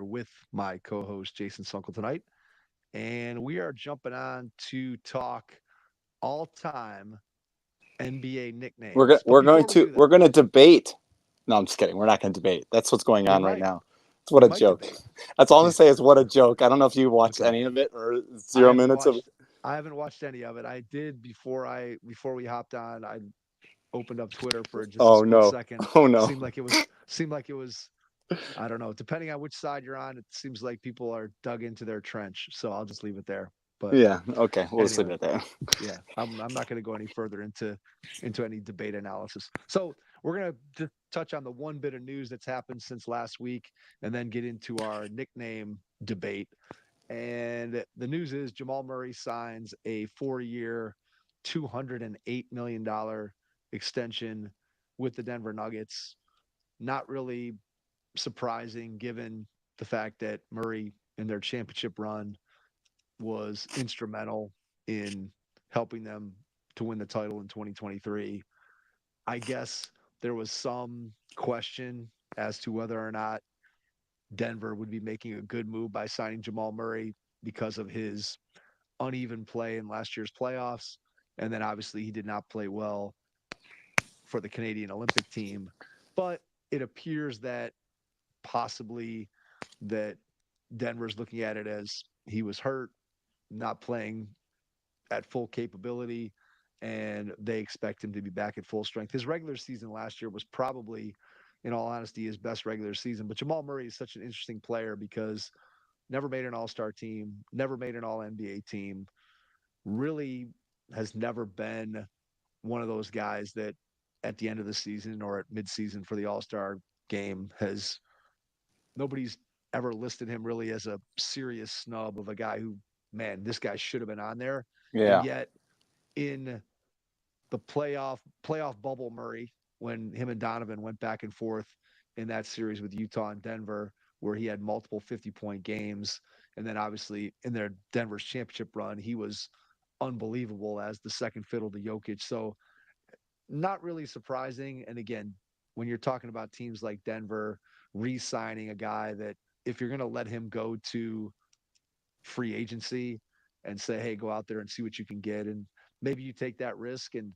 with my co-host Jason Sunkel tonight, and we are jumping on to talk all-time NBA nicknames. But before we do We're that, gonna debate. No, I'm just kidding. We're not gonna debate. That's what's going we on right might now. It's what we a might joke. debate. That's all I'm gonna say is what a joke. I don't know if you watched Okay, any of it or I zero haven't minutes of it. watched I haven't watched any of it. I did before we hopped on. I opened up Twitter for just a Oh split no. second. Oh no. Seemed like it was. I don't know. Depending on which side you're on, it seems like people are dug into their trench. So I'll just leave it there. But Yeah. Okay. We'll just leave anyway, it at that. yeah, I'm not going to go any further into any debate analysis. So we're going to touch on the one bit of news that's happened since last week, and then get into our nickname debate. And the news is Jamal Murray signs a 4-year, $208 million extension with the Denver Nuggets. Not really surprising given the fact that Murray in their championship run was instrumental in helping them to win the title in 2023. I guess there was some question as to whether or not Denver would be making a good move by signing Jamal Murray because of his uneven play in last year's playoffs. And then obviously he did not play well for the Canadian Olympic team. But it appears that possibly that Denver's looking at it as he was hurt, not playing at full capability, and they expect him to be back at full strength. His regular season last year was probably, in all honesty, his best regular season. But Jamal Murray is such an interesting player because never made an all-star team, never made an all NBA team, really has never been one of those guys that at the end of the season or at midseason for the all-star game has nobody's ever listed him really as a serious snub of a guy who, man, this guy should have been on there. And Yeah. yet in the playoff bubble Murray, when him and Donovan went back and forth in that series with Utah and Denver, where he had multiple 50-point games. And then obviously in their Denver's championship run, he was unbelievable as the second fiddle to Jokic. So not really surprising. And again, when you're talking about teams like Denver re-signing a guy that if you're going to let him go to free agency and say, hey, go out there and see what you can get. And maybe you take that risk. And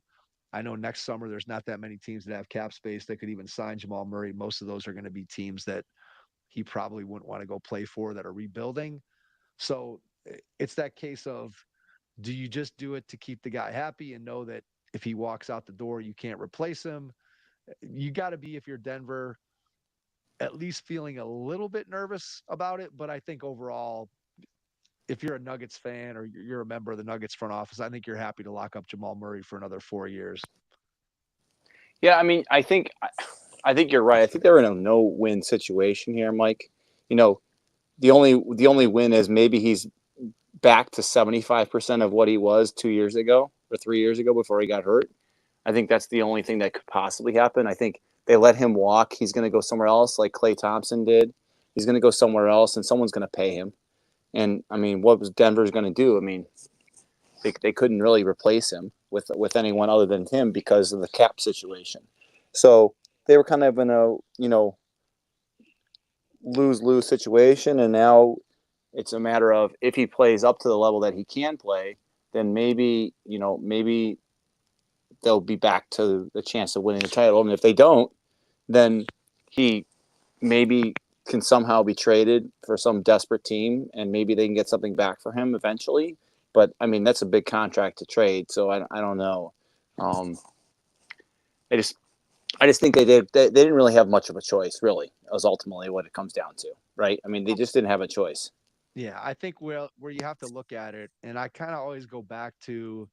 I know next summer there's not that many teams that have cap space that could even sign Jamal Murray. Most of those are going to be teams that he probably wouldn't want to go play for that are rebuilding. So it's that case of do you just do it to keep the guy happy and know that if he walks out the door, you can't replace him? You got to be, if you're Denver, at least feeling a little bit nervous about it. But I think overall, if you're a Nuggets fan or you're a member of the Nuggets front office, I think you're happy to lock up Jamal Murray for another 4 years. Yeah. I mean, I think you're right. I think they're in a no-win situation here, Mike. You know, the only win is maybe he's back to 75% of what he was 2 years ago or 3 years ago before he got hurt. I think that's the only thing that could possibly happen. I think they let him walk. He's going to go somewhere else, like Klay Thompson did. He's going to go somewhere else, and someone's going to pay him. And I mean, what was Denver's going to do? I mean, they couldn't really replace him with anyone other than him because of the cap situation. So they were kind of in a lose lose situation, and now it's a matter of if he plays up to the level that he can play, then maybe they'll be back to the chance of winning the title. And if they don't, then he maybe can somehow be traded for some desperate team, and maybe they can get something back for him eventually. But I mean, that's a big contract to trade, so I don't know. Um, I just I just think they didn't really have much of a choice. Really, was ultimately what it comes down to, right? I mean, they just didn't have a choice. Yeah, I think where you have to look at it, and I kind of always go back to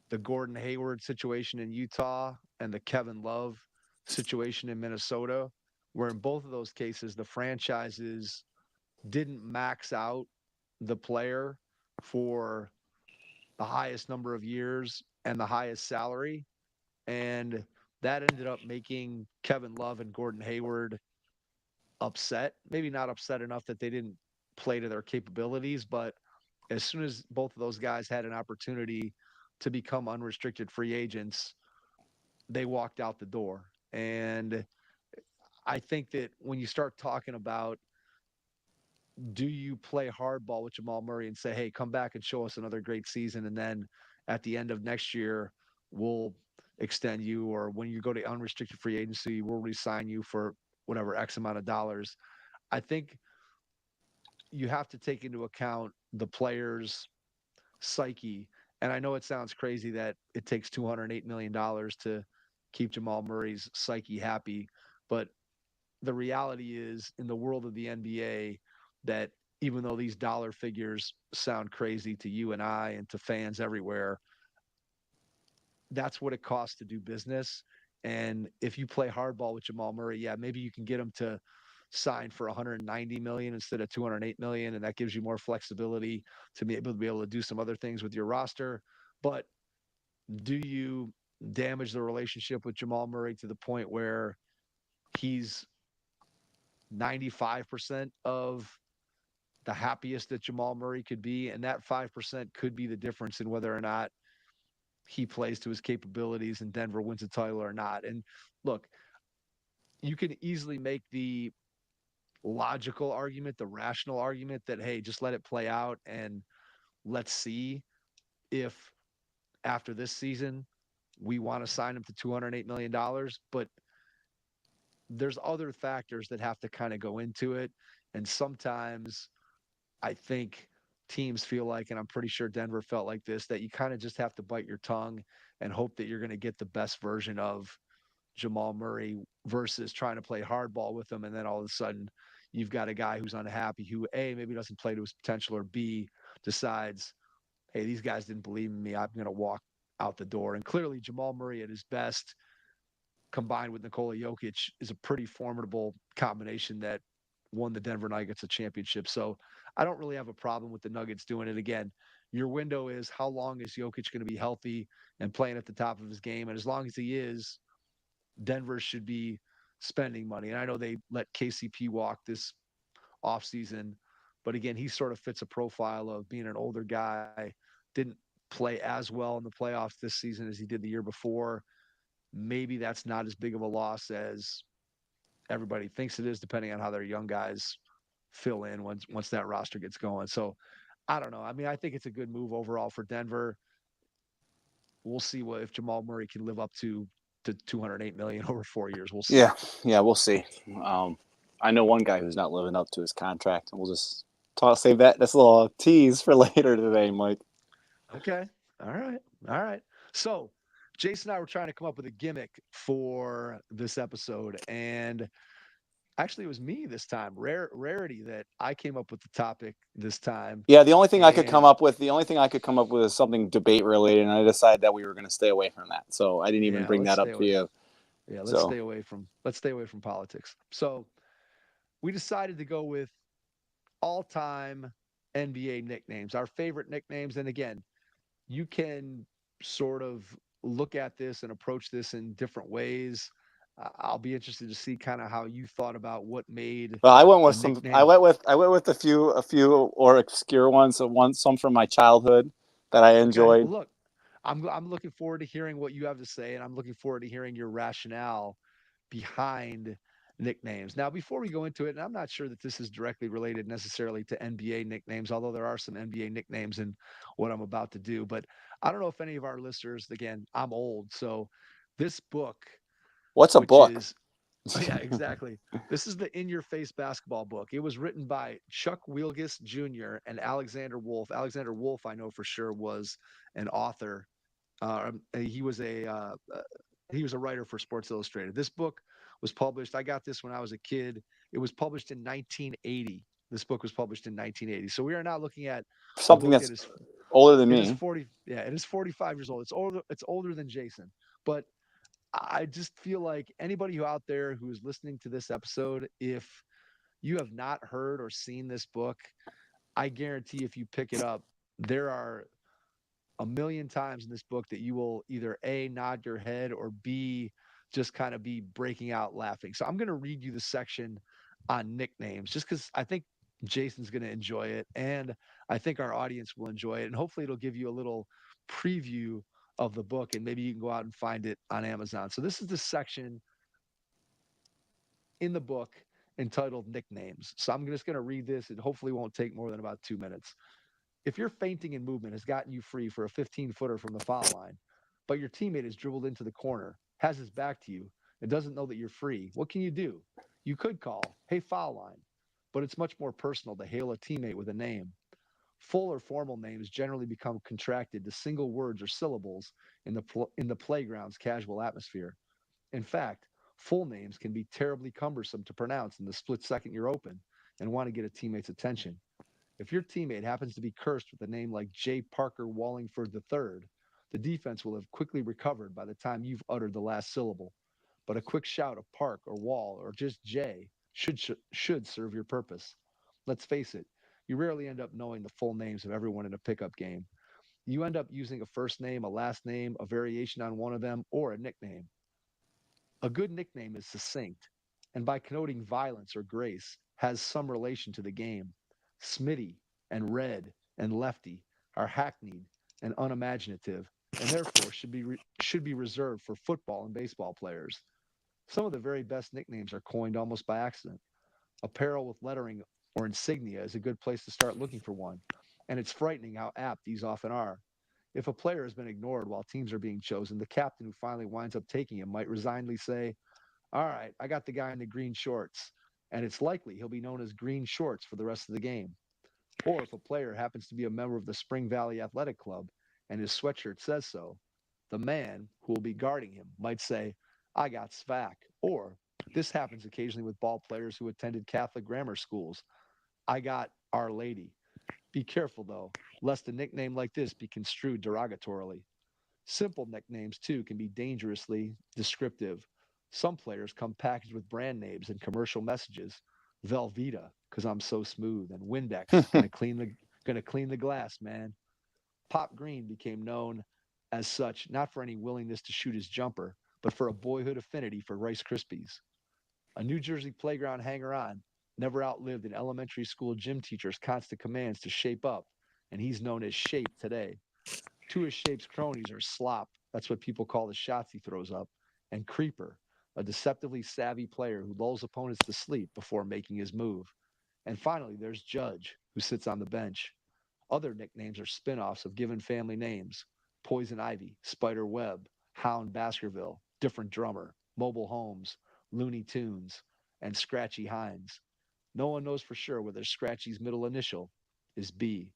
the Gordon Hayward situation in Utah and the Kevin Love situation in Minnesota, where in both of those cases the franchises didn't max out the player for the highest number of years and the highest salary. And that ended up making Kevin Love and Gordon Hayward upset. Maybe not upset enough that they didn't play to their capabilities, but as soon as both of those guys had an opportunity to become unrestricted free agents, they walked out the door. And I think that when you start talking about do you play hardball with Jamal Murray and say, hey, come back and show us another great season, and then at the end of next year we'll extend you, or when you go to unrestricted free agency we'll re-sign you for whatever X amount of dollars. I think you have to take into account the player's psyche. And I know it sounds crazy that it takes $208 million to keep Jamal Murray's psyche happy, but the reality is in the world of the NBA that even though these dollar figures sound crazy to you and I and to fans everywhere, that's what it costs to do business. And if you play hardball with Jamal Murray, yeah, maybe you can get him to sign for 190 million instead of 208 million, and that gives you more flexibility to be able to do some other things with your roster. But do you damage the relationship with Jamal Murray to the point where he's 95% of the happiest that Jamal Murray could be, and that 5% could be the difference in whether or not he plays to his capabilities and Denver wins a title or not. And look, you can easily make the logical argument, the rational argument that, hey, just let it play out and let's see if after this season we want to sign him to $208 million. But there's other factors that have to kind of go into it. And sometimes I think teams feel like, and I'm pretty sure Denver felt like this, that you kind of just have to bite your tongue and hope that you're going to get the best version of Jamal Murray versus trying to play hardball with him. And then all of a sudden you've got a guy who's unhappy who A, maybe doesn't play to his potential, or B, decides, hey, these guys didn't believe in me. I'm going to walk out the door. And clearly Jamal Murray at his best combined with Nikola Jokic is a pretty formidable combination that won the Denver Nuggets a championship. So I don't really have a problem with the Nuggets doing it again. Your window is how long is Jokic going to be healthy and playing at the top of his game? And as long as he is, Denver should be spending money. And I know they let KCP walk this offseason, but again, he sort of fits a profile of being an older guy, didn't play as well in the playoffs this season as he did the year before. Maybe that's not as big of a loss as everybody thinks it is, depending on how their young guys fill in once that roster gets going. So I don't know. I mean, I think it's a good move overall for Denver. We'll see what if Jamal Murray can live up to 208 million over 4 years. We'll see. Yeah, we'll see. I know one guy who's not living up to his contract, and we'll just save that. That's a little tease for later today, Mike. Okay. All right. All right. So Jason and I were trying to come up with a gimmick for this episode, and actually it was me this time, rarity, that I came up with the topic this time. Yeah, the only thing I could come And up with, is something debate related, and I decided that we were going to stay away from that. So I didn't even yeah, bring let's that up stay to away. you. Yeah, So let's stay away from politics. So we decided to go with all-time NBA nicknames, our favorite nicknames. And again, you can sort of look at this and approach this in different ways. I'll be interested to see kind of how you thought about what made well, I went a with some. nickname. I went with a few or obscure ones. So some from my childhood that I Okay. enjoyed. Well, look, I'm looking forward to hearing what you have to say, and I'm looking forward to hearing your rationale behind nicknames. Now, before we go into it, and I'm not sure that this is directly related necessarily to NBA nicknames, although there are some NBA nicknames in what I'm about to do, but I don't know if any of our listeners, again, I'm old, so this book, What's a which book? is yeah, exactly. This is the In Your Face basketball book. It was written by Chuck Wielgus Jr. and Alexander Wolf. Alexander Wolf, I know for sure, was an author. He was a writer for Sports Illustrated. This book was published. I got this when I was a kid. It was published in 1980. This book was published in 1980. So we are now looking at a Something book. that's older than It is me. 40. Yeah, it is 45 years old. It's older. It's older than Jason, but I just feel like anybody who out there who is listening to this episode, if you have not heard or seen this book, I guarantee if you pick it up, there are a million times in this book that you will either A, nod your head, or B, just kind of be breaking out laughing. So I'm going to read you the section on nicknames just because I think Jason's going to enjoy it. And I think our audience will enjoy it. And hopefully it'll give you a little preview of the book, and maybe you can go out and find it on Amazon. So this is the section in the book, entitled Nicknames. So I'm just going to read this. It hopefully won't take more than about 2 minutes. If your feinting in movement has gotten you free for a 15-footer from the foul line, but your teammate has dribbled into the corner, has his back to you, and doesn't know that you're free, what can you do? You could call, hey, foul line, but it's much more personal to hail a teammate with a name. Full or formal names generally become contracted to single words or syllables in the playground's casual atmosphere. In fact, full names can be terribly cumbersome to pronounce in the split second you're open and want to get a teammate's attention. If your teammate happens to be cursed with a name like J. Parker Wallingford III, the defense will have quickly recovered by the time you've uttered the last syllable. But a quick shout of Park or Wall or just J should serve your purpose. Let's face it, you rarely end up knowing the full names of everyone in a pickup game. You end up using a first name, a last name, a variation on one of them, or a nickname. A good nickname is succinct, and by connoting violence or grace, has some relation to the game. Smitty and Red and Lefty are hackneyed and unimaginative, and therefore should be reserved for football and baseball players. Some of the very best nicknames are coined almost by accident. Apparel with lettering or insignia is a good place to start looking for one, and it's frightening how apt these often are. If a player has been ignored while teams are being chosen, the captain who finally winds up taking him might resignedly say, all right, I got the guy in the green shorts. And it's likely he'll be known as Green Shorts for the rest of the game. Or if a player happens to be a member of the Spring Valley Athletic Club and his sweatshirt says so, the man who will be guarding him might say, I got Svac. Or this happens occasionally with ball players who attended Catholic grammar schools. I got Our Lady. Be careful, though, lest a nickname like this be construed derogatorily. Simple nicknames, too, can be dangerously descriptive. Some players come packaged with brand names and commercial messages. Velveeta, because I'm so smooth, and Windex, gonna clean the glass, man. Pop Green became known as such not for any willingness to shoot his jumper, but for a boyhood affinity for Rice Krispies. A New Jersey playground hanger-on never outlived an elementary school gym teacher's constant commands to shape up, and he's known as Shape today. Two of Shape's cronies are Slop, that's what people call the shots he throws up, and Creeper, a deceptively savvy player who lulls opponents to sleep before making his move. And finally, there's Judge, who sits on the bench. Other nicknames are spin offs of given family names: Poison Ivy, Spider Webb, Hound Baskerville, Different Drummer, Mobile Homes, Looney Tunes, and Scratchy Hines. No one knows for sure whether Scratchy's middle initial is B.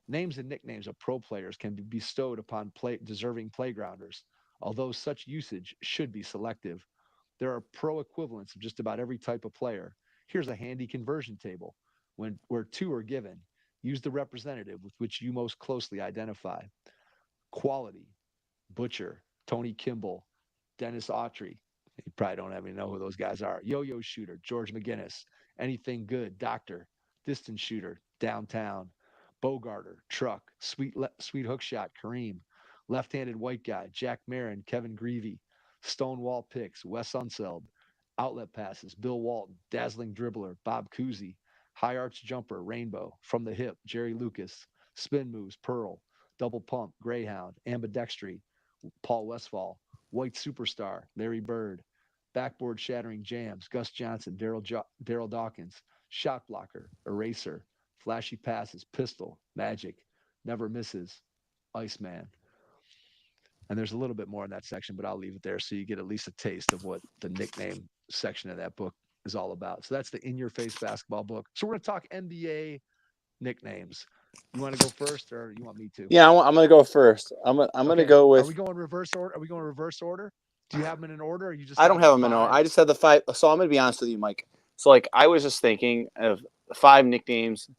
Names and nicknames of pro players can be bestowed upon deserving playgrounders, although such usage should be selective. There are pro equivalents of just about every type of player. Here's a handy conversion table where two are given. Use the representative with which you most closely identify. Quality, Butcher, Tony Kimball, Dennis Autry. You probably don't even know who those guys are. Yo-yo shooter, George McGinnis. Anything good, Doctor. Distance shooter, Downtown. Bogarter, Truck. Sweet hook shot, Kareem. Left-handed white guy, Jack Marin, Kevin Greavy. Stonewall picks, Wes Unseld. Outlet passes, Bill Walton. Dazzling dribbler, Bob Cousy. High arch jumper, Rainbow. From the hip, Jerry Lucas. Spin moves, Pearl. Double pump, Greyhound. Ambidextry, Paul Westfall. White superstar, Larry Bird. Backboard shattering jams, Gus Johnson, Daryl Dawkins. Shot blocker, Eraser. Flashy passes, Pistol, Magic. Never misses, Iceman. And there's a little bit more in that section, but I'll leave it there so you get at least a taste of what the nickname section of that book is all about. So that's the In Your Face basketball book. So we're going to talk NBA nicknames. You want to go first, or you want me to? Yeah, I'm going to go first. I'm going to go with. Are we going reverse order? Are we going reverse order? Do you have them in an order? Or you just? I don't have them in order. I just had the 5. So I'm going to be honest with you, Mike. So like I was just thinking of 5 nicknames,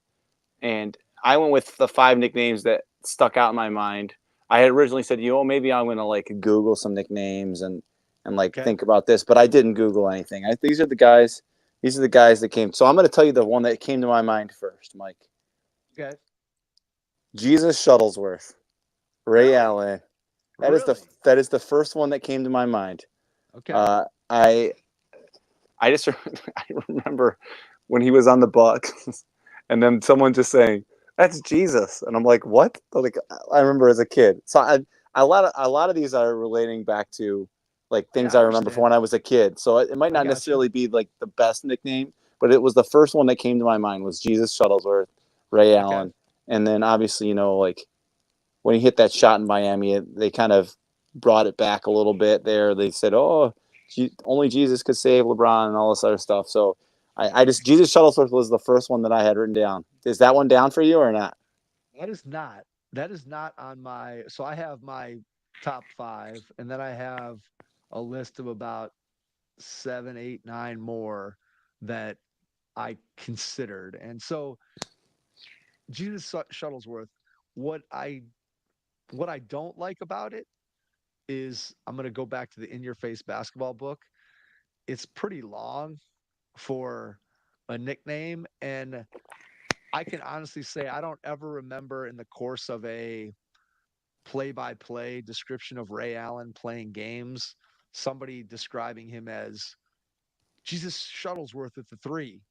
and I went with the 5 nicknames that stuck out in my mind. I had originally said, maybe I'm going to like Google some nicknames and think about this, but I didn't Google anything. These are the guys that came. So I'm going to tell you the one that came to my mind first, Mike. Okay. Jesus Shuttlesworth, Ray Allen. That is the first one that came to my mind. Okay. I remember when he was on the Bucks, and then someone just saying, "That's Jesus," and I'm like, "What?" Like I remember as a kid. So a lot of these are relating back to like Yeah, things I I remember from understand. when I was a kid. So it might I not got you. necessarily be like the best nickname, but it was the first one that came to my mind was Jesus Shuttlesworth, Ray Okay. Allen, and then obviously like when he hit that shot in Miami, they kind of brought it back a little bit there. They said, "Oh, only Jesus could save LeBron," and all this other stuff. So I just Jesus Shuttlesworth was the first one that I had written down. Is that one down for you or not? That is not. That is not on my. So I have my top five, and then I have a list of about seven, eight, nine more that I considered. And so Jesus Shuttlesworth, what I what I don't like about it is I'm going to go back to the In Your Face basketball book. It's pretty long for a nickname, and I can honestly say I don't ever remember in the course of a play-by-play description of Ray Allen playing games somebody describing him as Jesus Shuttlesworth at the three.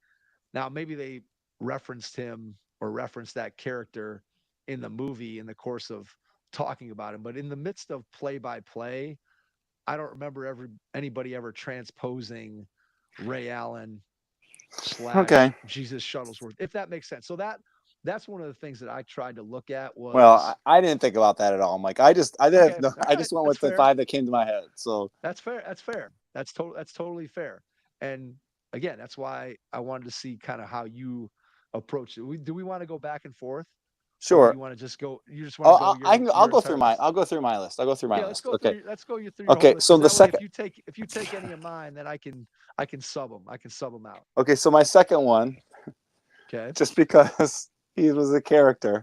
Now, maybe they referenced him or referenced that character in the movie in the course of talking about him, but in the midst of play by play, I don't remember anybody ever transposing Ray Allen slash Okay. Jesus Shuttlesworth, if that makes sense. So that's one of the things that I tried to look at Well, was I didn't think about that at all, Mike. I didn't have okay, no, all I right, just went that's with the fair. five that came to my head. So That's fair. That's fair. That's totally fair. And again, that's why I wanted to see kind of how you approach it. Do we want to go back and forth, or do sure. you want to just go? You just want to Oh, go I'll your go through entire mine. list? I'll go through my list. I'll go through my Yeah, let's list. go Okay. through. Let's go through your whole Okay. list So because the that way, second. if you take any of mine, then I can sub them. I can sub them out. Okay. So my second one, Okay. just because he was a character,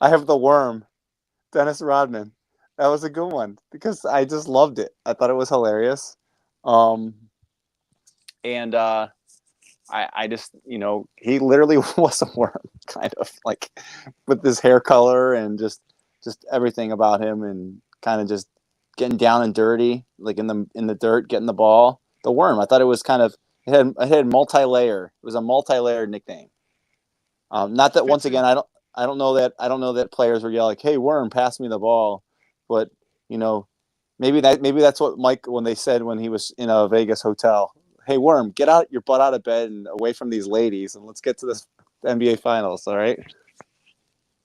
I have the worm, Dennis Rodman. That was a good one because I just loved it. I thought it was hilarious. Um, and I just, he literally was a worm, kind of like with his hair color and just everything about him, and kind of just getting down and dirty, like in the dirt, getting the ball. The worm. I thought it was kind of it had multi-layer. It was a multi-layered nickname. Not that once Fits again, in. I don't know that players were yelling like, "Hey, worm, pass me the ball," but you know, maybe that's what Mike when they said when he was in a Vegas hotel. Hey, worm, get out your butt out of bed and away from these ladies, and let's get to this NBA Finals. All right.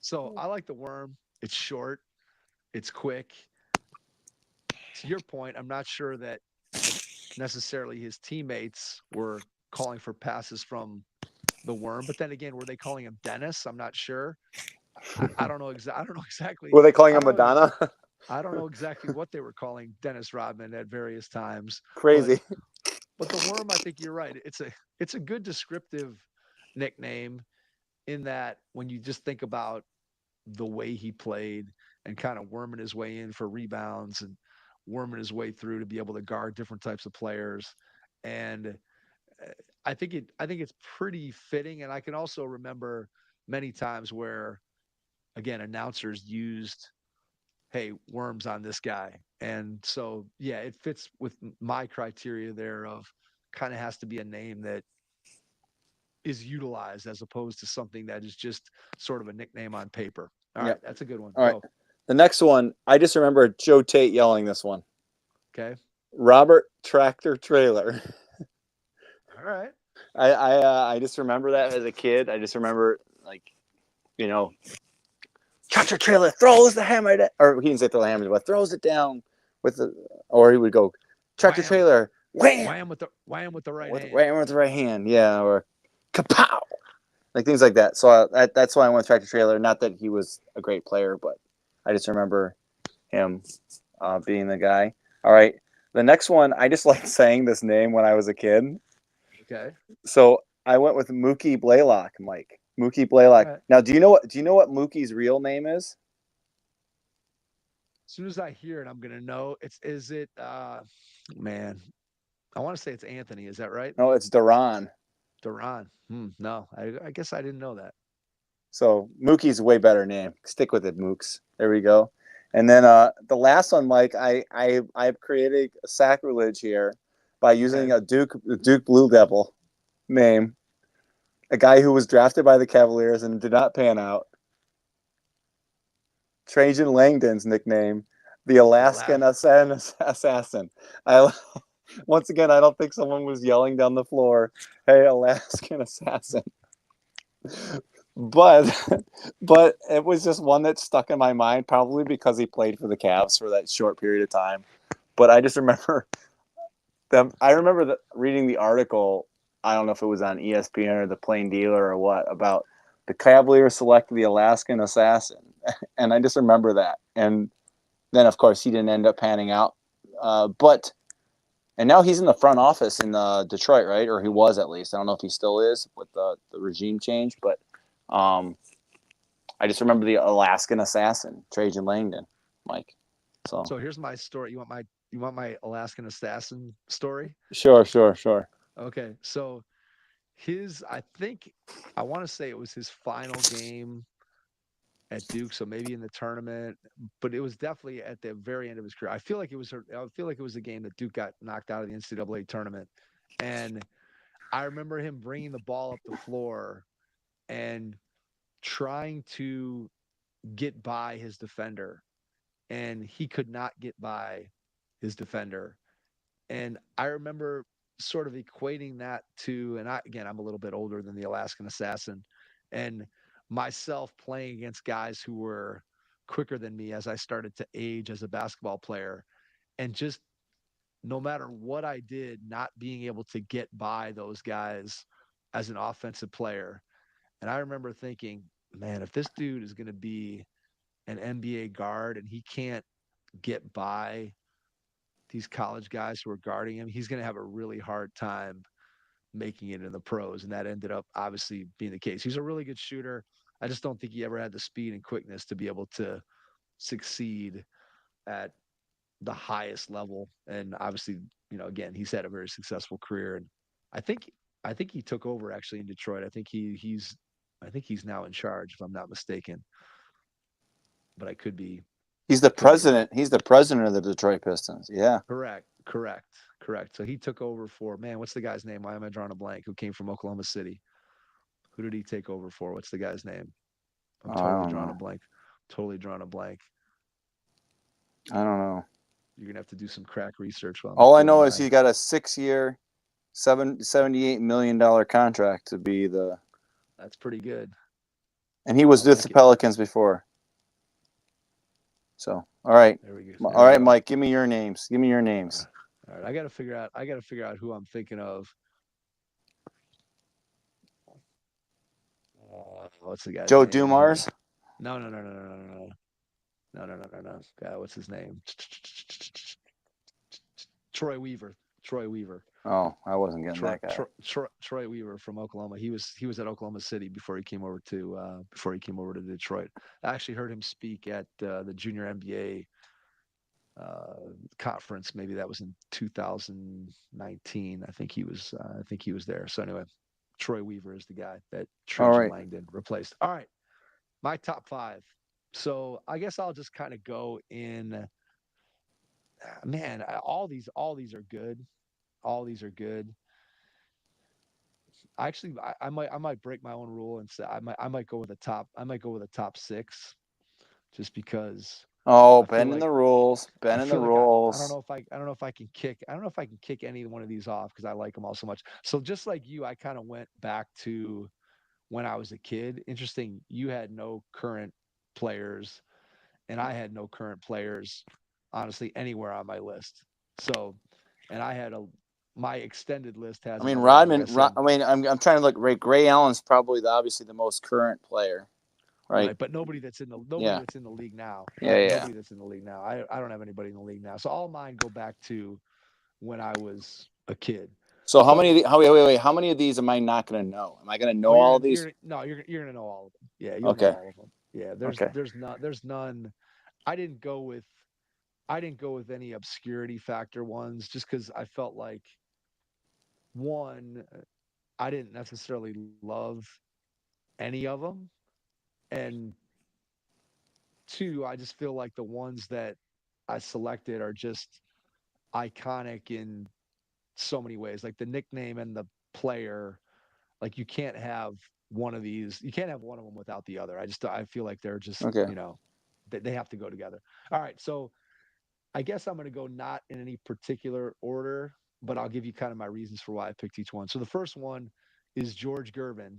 So I like the worm. It's short. It's quick. To your point, I'm not sure that necessarily his teammates were calling for passes from the worm. But then again, were they calling him Dennis? I'm not sure. I don't know exactly. I don't know exactly. Were they calling I him don't know. Madonna? I don't know exactly what they were calling Dennis Rodman at various times. But Crazy. but the worm, I think you're right. It's a good descriptive nickname in that when you just think about the way he played and kind of worming his way in for rebounds and worming his way through to be able to guard different types of players. And I think it's pretty fitting. And I can also remember many times where again announcers used hey worms on this guy, and so yeah it fits with my criteria there of kind of has to be a name that is utilized as opposed to something that is just sort of a nickname on paper. All right, Yep. that's a good one. All right. Go. The next one, I just remember Joe Tate yelling this one. Okay. Robert Tractor Trailer. All right. I just remember that as a kid. I just remember like you know tractor trailer throws the hammer down, or he didn't say throw the hammer, but throws it down with the, or he would go tractor Wham. trailer wham Wham with the right with hand. wham with the right hand, yeah, or kapow, like things like that. So that's why I went tractor trailer. Not that he was a great player, but I just remember him being the guy. All right, the next one, I just like saying this name when I was a kid. Okay. So I went with Mookie Blaylock, Mike. Mookie All Blaylock. right. Now, do you know what Mookie's real name is? As soon as I hear it, I'm gonna know. It's is it man. I want to say it's Anthony. Is that right? No, it's Duran. Duran. No, I guess I didn't know that. So Mookie's a way better name. Stick with it, Mooks. There we go. And then the last one, Mike, I've created a sacrilege here by Okay. using a Duke Blue Devil name, a guy who was drafted by the Cavaliers and did not pan out. Trajan Langdon's nickname, The Alaskan assassin. I once again, I don't think someone was yelling down the floor, "Hey, Alaskan assassin!" But but it was just one that stuck in my mind, probably because he played for the Cavs for that short period of time. But I just remember them. I remember reading the article. I don't know if it was on ESPN or the Plain Dealer or what, about the Cavaliers selected the Alaskan assassin, and I just remember that. And then, of course, he didn't end up panning out. But and now he's in the front office in Detroit, right? Or he was, at least. I don't know if he still is with the regime change, but I just remember the Alaskan assassin, Trajan Langdon, Mike. So here's my story. You want my Alaskan assassin story? Sure. Okay. So I think I want to say it was his final game at Duke, so maybe in the tournament, but it was definitely at the very end of his career. I feel like it was a game that Duke got knocked out of the NCAA tournament, and I remember him bringing the ball up the floor and trying to get by his defender, and he could not get by his defender. And I remember sort of equating that to, and I'm a little bit older than the Alaskan assassin, and myself playing against guys who were quicker than me as I started to age as a basketball player, and just no matter what I did, not being able to get by those guys as an offensive player. And I remember thinking, man, if this dude is going to be an NBA guard and he can't get by these college guys who are guarding him, he's going to have a really hard time making it in the pros. And that ended up obviously being the case. He's a really good shooter. I just don't think he ever had the speed and quickness to be able to succeed at the highest level. And obviously, again, he's had a very successful career. And I think I think he took over actually in Detroit. I think he's now in charge, if I'm not mistaken. But He's the I could be wrong. president. He's the president of the Detroit Pistons. Yeah. Correct. So he took over for, man, what's the guy's name? Why am I drawing a blank? Who came from Oklahoma City? Who did he take over for? What's the guy's name? I'm Oh, I totally don't drawing a know. blank. Totally drawing a blank. I don't know. You're gonna have to do some crack research while I'm All I doing know is my. he got a 6-year, $78 million contract to be the. That's pretty good. And he was I with the like it. Pelicans before. So, all right. There we go. All There we right, go. Mike, give me your names. Give me your names. All right. I got to figure out. Who I'm thinking of. What's the guy's Joe name? Dumars. No. God, what's his name? Troy Weaver. Troy Weaver. Oh, I wasn't getting that guy. Troy Weaver from Oklahoma. He was at Oklahoma City before he came over to Detroit. I actually heard him speak at the Junior NBA conference. Maybe that was in 2019. I think he was there. So anyway, Troy Weaver is the guy that All Trajan right. Langdon replaced. All right, my top five. So I guess I'll just kind of go in. Man, all these are good. All these are good. Actually, I might break my own rule and say I might go with a top six, just because Oh, I feel bending like the rules. Bending the rules. I don't know if I can kick any one of these off because I like them all so much. So just like you, I kind of went back to when I was a kid. Interesting, you had no current players, and I had no current players, honestly, anywhere on my list. So, and I had a my extended list has I mean, another one. Like I Rodman. said, I mean, I'm trying to look. Ray Allen's probably obviously the most current player, right? right, but nobody Yeah. that's in the league now. Yeah. Nobody that's in the league now. I don't have anybody in the league now. So all mine go back to when I was a kid. So how many? So Wait. How many of these am I not going to know? Am I going to know oh, all of these? you're gonna know all of them. Yeah, you'll know Okay. all of them. Yeah, Okay. there's none. I didn't go with I didn't go with any obscurity factor ones just because I felt like one, I didn't necessarily love any of them, and two, I just feel like the ones that I selected are just iconic in so many ways. Like the nickname and the player, like you can't have one of them without the other. I feel like they're just, Okay. they have to go together. All right, so I guess I'm going to go not in any particular order, but I'll give you kind of my reasons for why I picked each one. So the first one is George Gervin,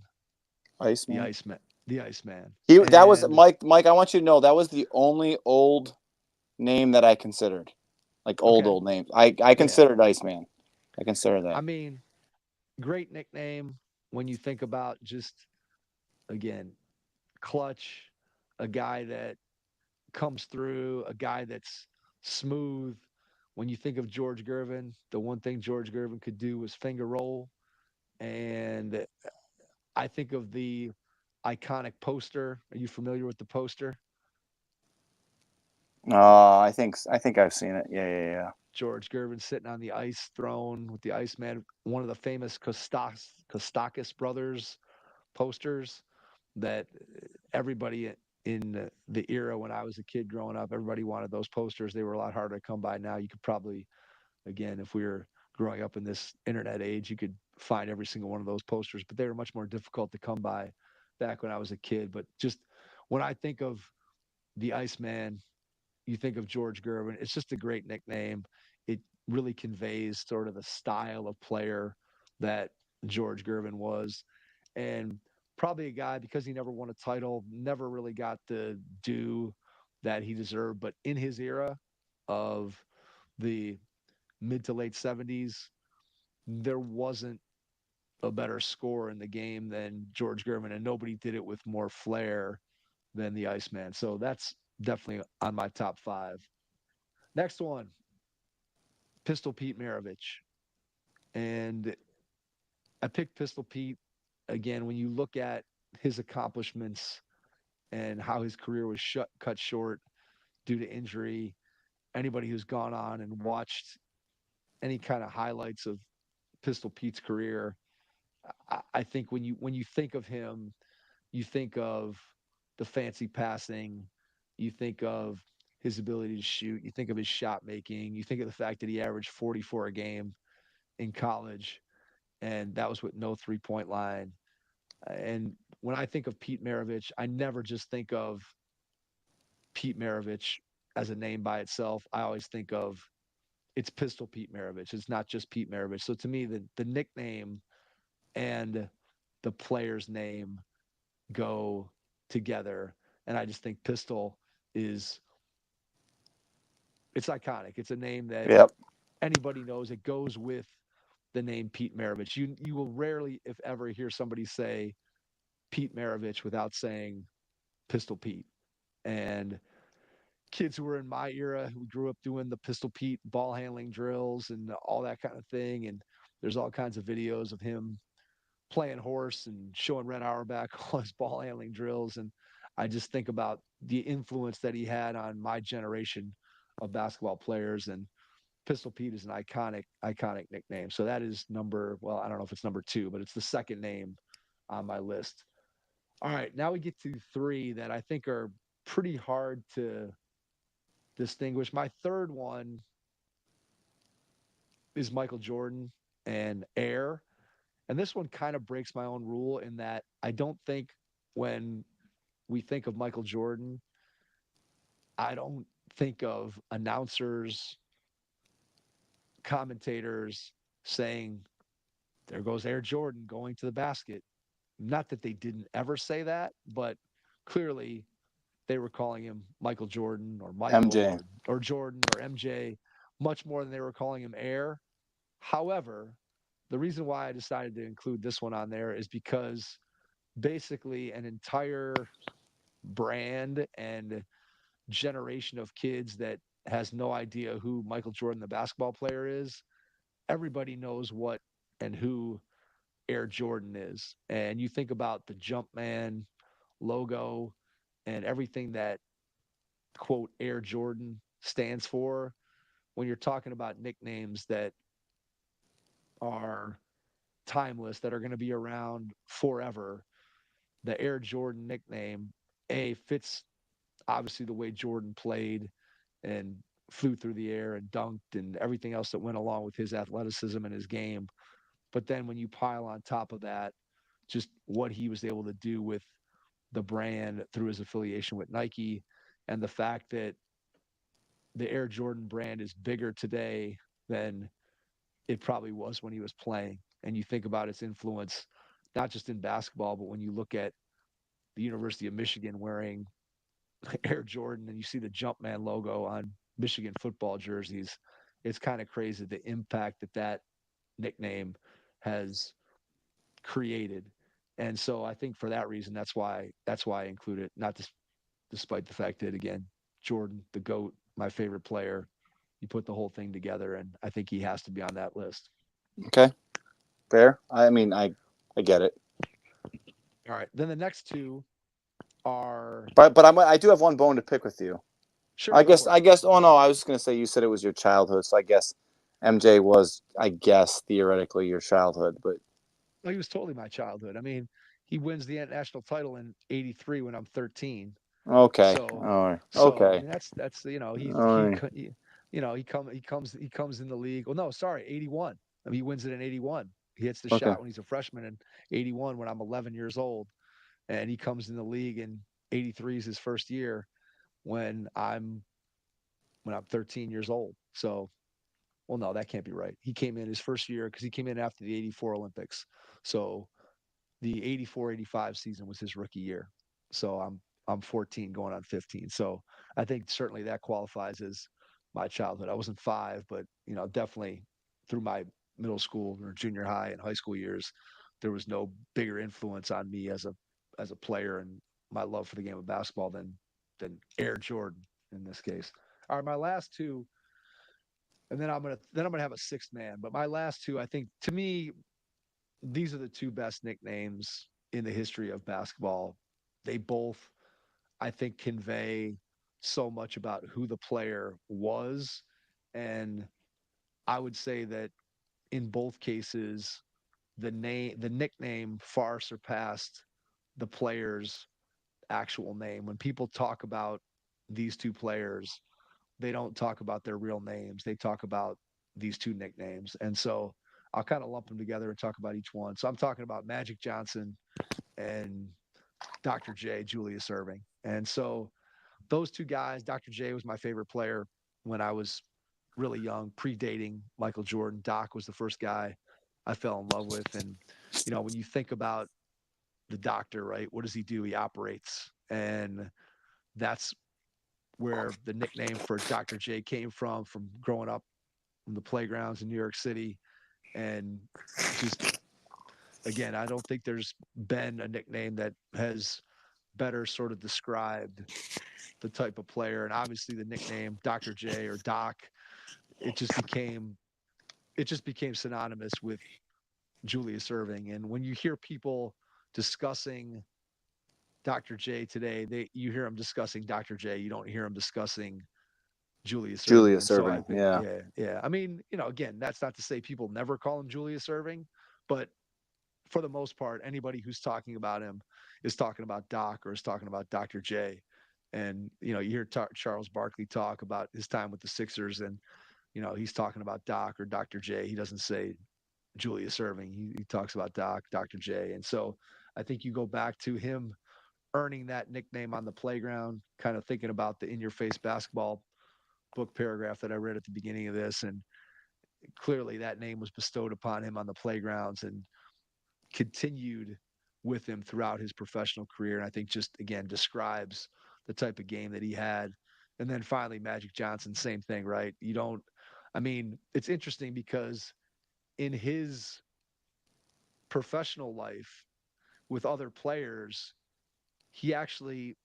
the Iceman. Iceman, the Iceman. That was And Mike. Mike, I want you to know that was the only old name that I considered, like okay, old names. I yeah. considered Iceman. I consider I that. mean, great nickname when you think about just again, clutch, a guy that comes through, a guy that's smooth. When you think of George Gervin, the one thing George Gervin could do was finger roll. And I think of the iconic poster. Are you familiar with the poster? I think I've seen it. Yeah, yeah, yeah. George Gervin sitting on the ice throne with the Iceman, one of the famous Kostakis brothers posters that everybody in the era when I was a kid growing up, everybody wanted those posters. They were a lot harder to come by now. You could probably, again, if we were growing up in this internet age, you could find every single one of those posters, but they were much more difficult to come by back when I was a kid. But just when I think of the Iceman, you think of George Gervin. It's just a great nickname. It really conveys sort of the style of player that George Gervin was. And probably a guy, because he never won a title, never really got the due that he deserved. But in his era of the mid to late 70s, there wasn't a better scorer in the game than George Gervin, and nobody did it with more flair than the Iceman. So that's definitely on my top five. Next one, Pistol Pete Maravich. And I picked Pistol Pete again when you look at his accomplishments and how his career was cut short due to injury. Anybody who's gone on and watched any kind of highlights of Pistol Pete's career, I think when you think of him, you think of the fancy passing, you think of his ability to shoot, you think of his shot making, you think of the fact that he averaged 44 a game in college, and that was with no 3-point line. And when I think of Pete Maravich, I never just think of Pete Maravich as a name by itself. I always think of it's Pistol Pete Maravich. It's not just Pete Maravich. So to me, the nickname and the player's name go together. And I just think Pistol is it's iconic. It's a name that Yep. anybody knows. It goes with the name Pete Maravich. You will rarely, if ever, hear somebody say Pete Maravich without saying Pistol Pete. And kids who were in my era who grew up doing the Pistol Pete ball handling drills and all that kind of thing. And there's all kinds of videos of him playing horse and showing Red Auerbach all his ball handling drills. And I just think about the influence that he had on my generation of basketball players. And Pistol Pete is an iconic nickname. So that is I don't know if it's number two, but it's the second name on my list. All right, now we get to three that I think are pretty hard to distinguish. My third one is Michael Jordan and Air. And this one kind of breaks my own rule in that I don't think when we think of Michael Jordan, I don't think of announcers, commentators saying, there goes Air Jordan going to the basket. Not that they didn't ever say that, but clearly they were calling him Michael Jordan or Michael MJ. or Jordan or MJ much more than they were calling him Air. However, the reason why I decided to include this one on there is because basically an entire brand and generation of kids that has no idea who Michael Jordan, the basketball player, is. Everybody knows what and who Air Jordan is. And you think about the Jumpman logo and everything that quote Air Jordan stands for when you're talking about nicknames that are timeless, that are going to be around forever. The Air Jordan nickname, A, fits obviously the way Jordan played and flew through the air and dunked and everything else that went along with his athleticism and his game. But then when you pile on top of that, just what he was able to do with the brand through his affiliation with Nike and the fact that the Air Jordan brand is bigger today than it probably was when he was playing. And you think about its influence, not just in basketball, but when you look at the University of Michigan wearing Air Jordan and you see the Jumpman logo on Michigan football jerseys, it's kind of crazy the impact that that nickname has created. And so I think for that reason, that's why I include it. Not just despite the fact that again, Jordan, the GOAT, my favorite player. You put the whole thing together, and I think he has to be on that list. Okay, fair. I mean, I get it. All right. Then the next two are But I do have one bone to pick with you. sure, go for it. I guess. Oh no, I was just gonna say you said it was your childhood, so I guess MJ was, I guess, theoretically your childhood. But Well, he was totally my childhood. I mean, he wins the national title in '83 when I'm 13. okay, So, all right, I okay, mean that's all right, he comes in the league. Well, no, sorry, '81. I mean, he wins it in '81. He hits the okay, shot when he's a freshman in '81 when I'm 11 years old, and he comes in the league in '83 is his first year when I'm 13 years old. So, well, no, that can't be right. He came in his first year because he came in after the '84 Olympics. So the '84-'85 season was his rookie year. So I'm 14 going on 15. So I think certainly that qualifies as my childhood. I wasn't 5, but definitely through my middle school or junior high and high school years, there was no bigger influence on me as a player and my love for the game of basketball than Air Jordan in this case. All right, my last two, and then I'm gonna have a sixth man. But my last two, I think to me, these are the two best nicknames in the history of basketball. They both, I think, convey so much about who the player was. And I would say that in both cases, the nickname far surpassed the player's actual name. When people talk about these two players, they don't talk about their real names. They talk about these two nicknames. And so I'll kind of lump them together and talk about each one. So I'm talking about Magic Johnson and Dr. J, Julius Irving. And so those two guys, Dr. J was my favorite player when I was really young, predating Michael Jordan. Doc was the first guy I fell in love with. And, when you think about the doctor, right, what does he do? He operates. And that's where the nickname for Dr. J came from growing up in the playgrounds in New York City. And just, again, I don't think there's been a nickname that has better sort of described the type of player. And obviously the nickname Dr. J or Doc, it just became synonymous with Julius Irving. And when you hear people discussing Dr. J today, you hear them discussing Dr. J. You don't hear them discussing Julius Irving. Julius And so I Irving, think, yeah, yeah, yeah. I mean, again, that's not to say people never call him Julius Irving, but for the most part, anybody who's talking about him is talking about Doc or is talking about Dr. J. And, you hear Charles Barkley talk about his time with the Sixers and, he's talking about Doc or Dr. J. He doesn't say Julius Irving. He talks about Doc, Dr. J. And so I think you go back to him earning that nickname on the playground, kind of thinking about the in your face basketball book paragraph that I read at the beginning of this. And clearly that name was bestowed upon him on the playgrounds and continued with him throughout his professional career. And I think just, again, describes the type of game that he had. And then finally, Magic Johnson, same thing, right? It's interesting because in his professional life with other players, he actually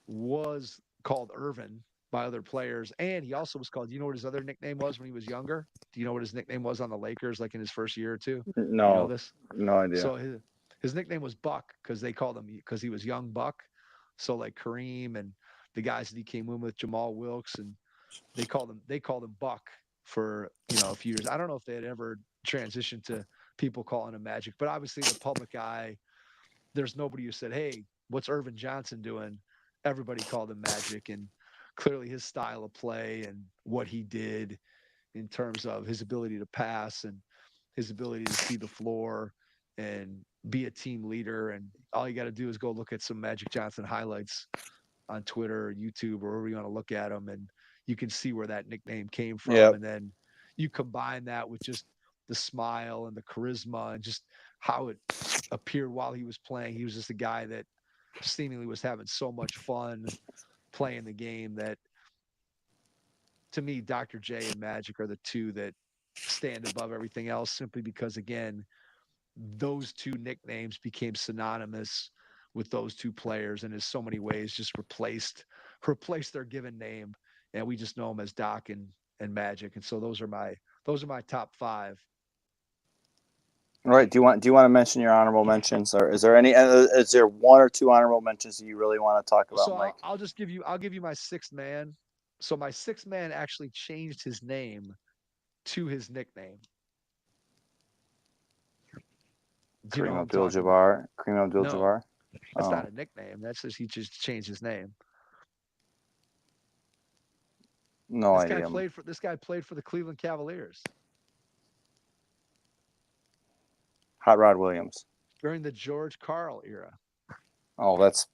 was called Irvin by other players. And he also was called, you know what his other nickname was when he was younger? Do you know what his nickname was on the Lakers, like in his first year or two? You know no, this? no idea. So his nickname was Buck because they called him because he was young Buck. So like Kareem and the guys that he came in with, Jamal Wilkes, and they called him Buck for a few years. I don't know if they had ever transitioned to people calling him Magic, but obviously the public eye, there's nobody who said, "Hey, what's Irvin Johnson doing?" Everybody called him Magic, and clearly his style of play and what he did in terms of his ability to pass and his ability to see the floor and be a team leader. And all you got to do is go look at some Magic Johnson highlights on Twitter or YouTube or wherever you want to look at them. And you can see where that nickname came from. Yep. And then you combine that with just the smile and the charisma and just how it appeared while he was playing. He was just a guy that seemingly was having so much fun playing the game that, to me, Dr. J and Magic are the two that stand above everything else, simply because, again, those two nicknames became synonymous with those two players and in so many ways just replaced their given name, and we just know them as Doc and Magic. And so those are my top five. All right. Do you want to mention your honorable mentions, or is there any? Is there one or two honorable mentions that you really want to talk about, So Mike? I'll give you my sixth man. So my sixth man actually changed his name to his nickname. Do you know Kareem who I'm talking about? Abdul-Jabbar. Kareem Abdul-Jabbar. That's Oh, not a nickname. That's just he just changed his name. no This idea. guy played for the Cleveland Cavaliers Hot Rod Williams. during the George Karl era. Oh, that's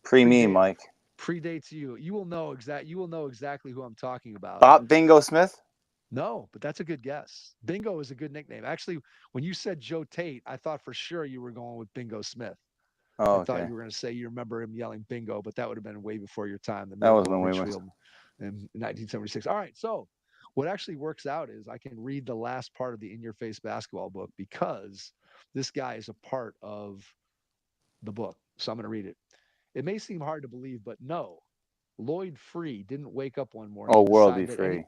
pre-me, Mike. Predates you. You will know exactly who I'm talking about. Bob Bingo Smith. No, but that's a good guess. Bingo is a good nickname. Actually, when you said Joe Tate, I thought for sure you were going with Bingo Smith. Oh, I thought okay. you were going to say you remember him yelling bingo, but that would have been way before your time. The That was Miracle when of we Richfield in 1976. All right, so what actually works out is I can read the last part of the In Your Face basketball book because this guy is a part of the book. So I'm going to read it. It may seem hard to believe, but no, Lloyd Free didn't wake up one morning Oh, World Be Free.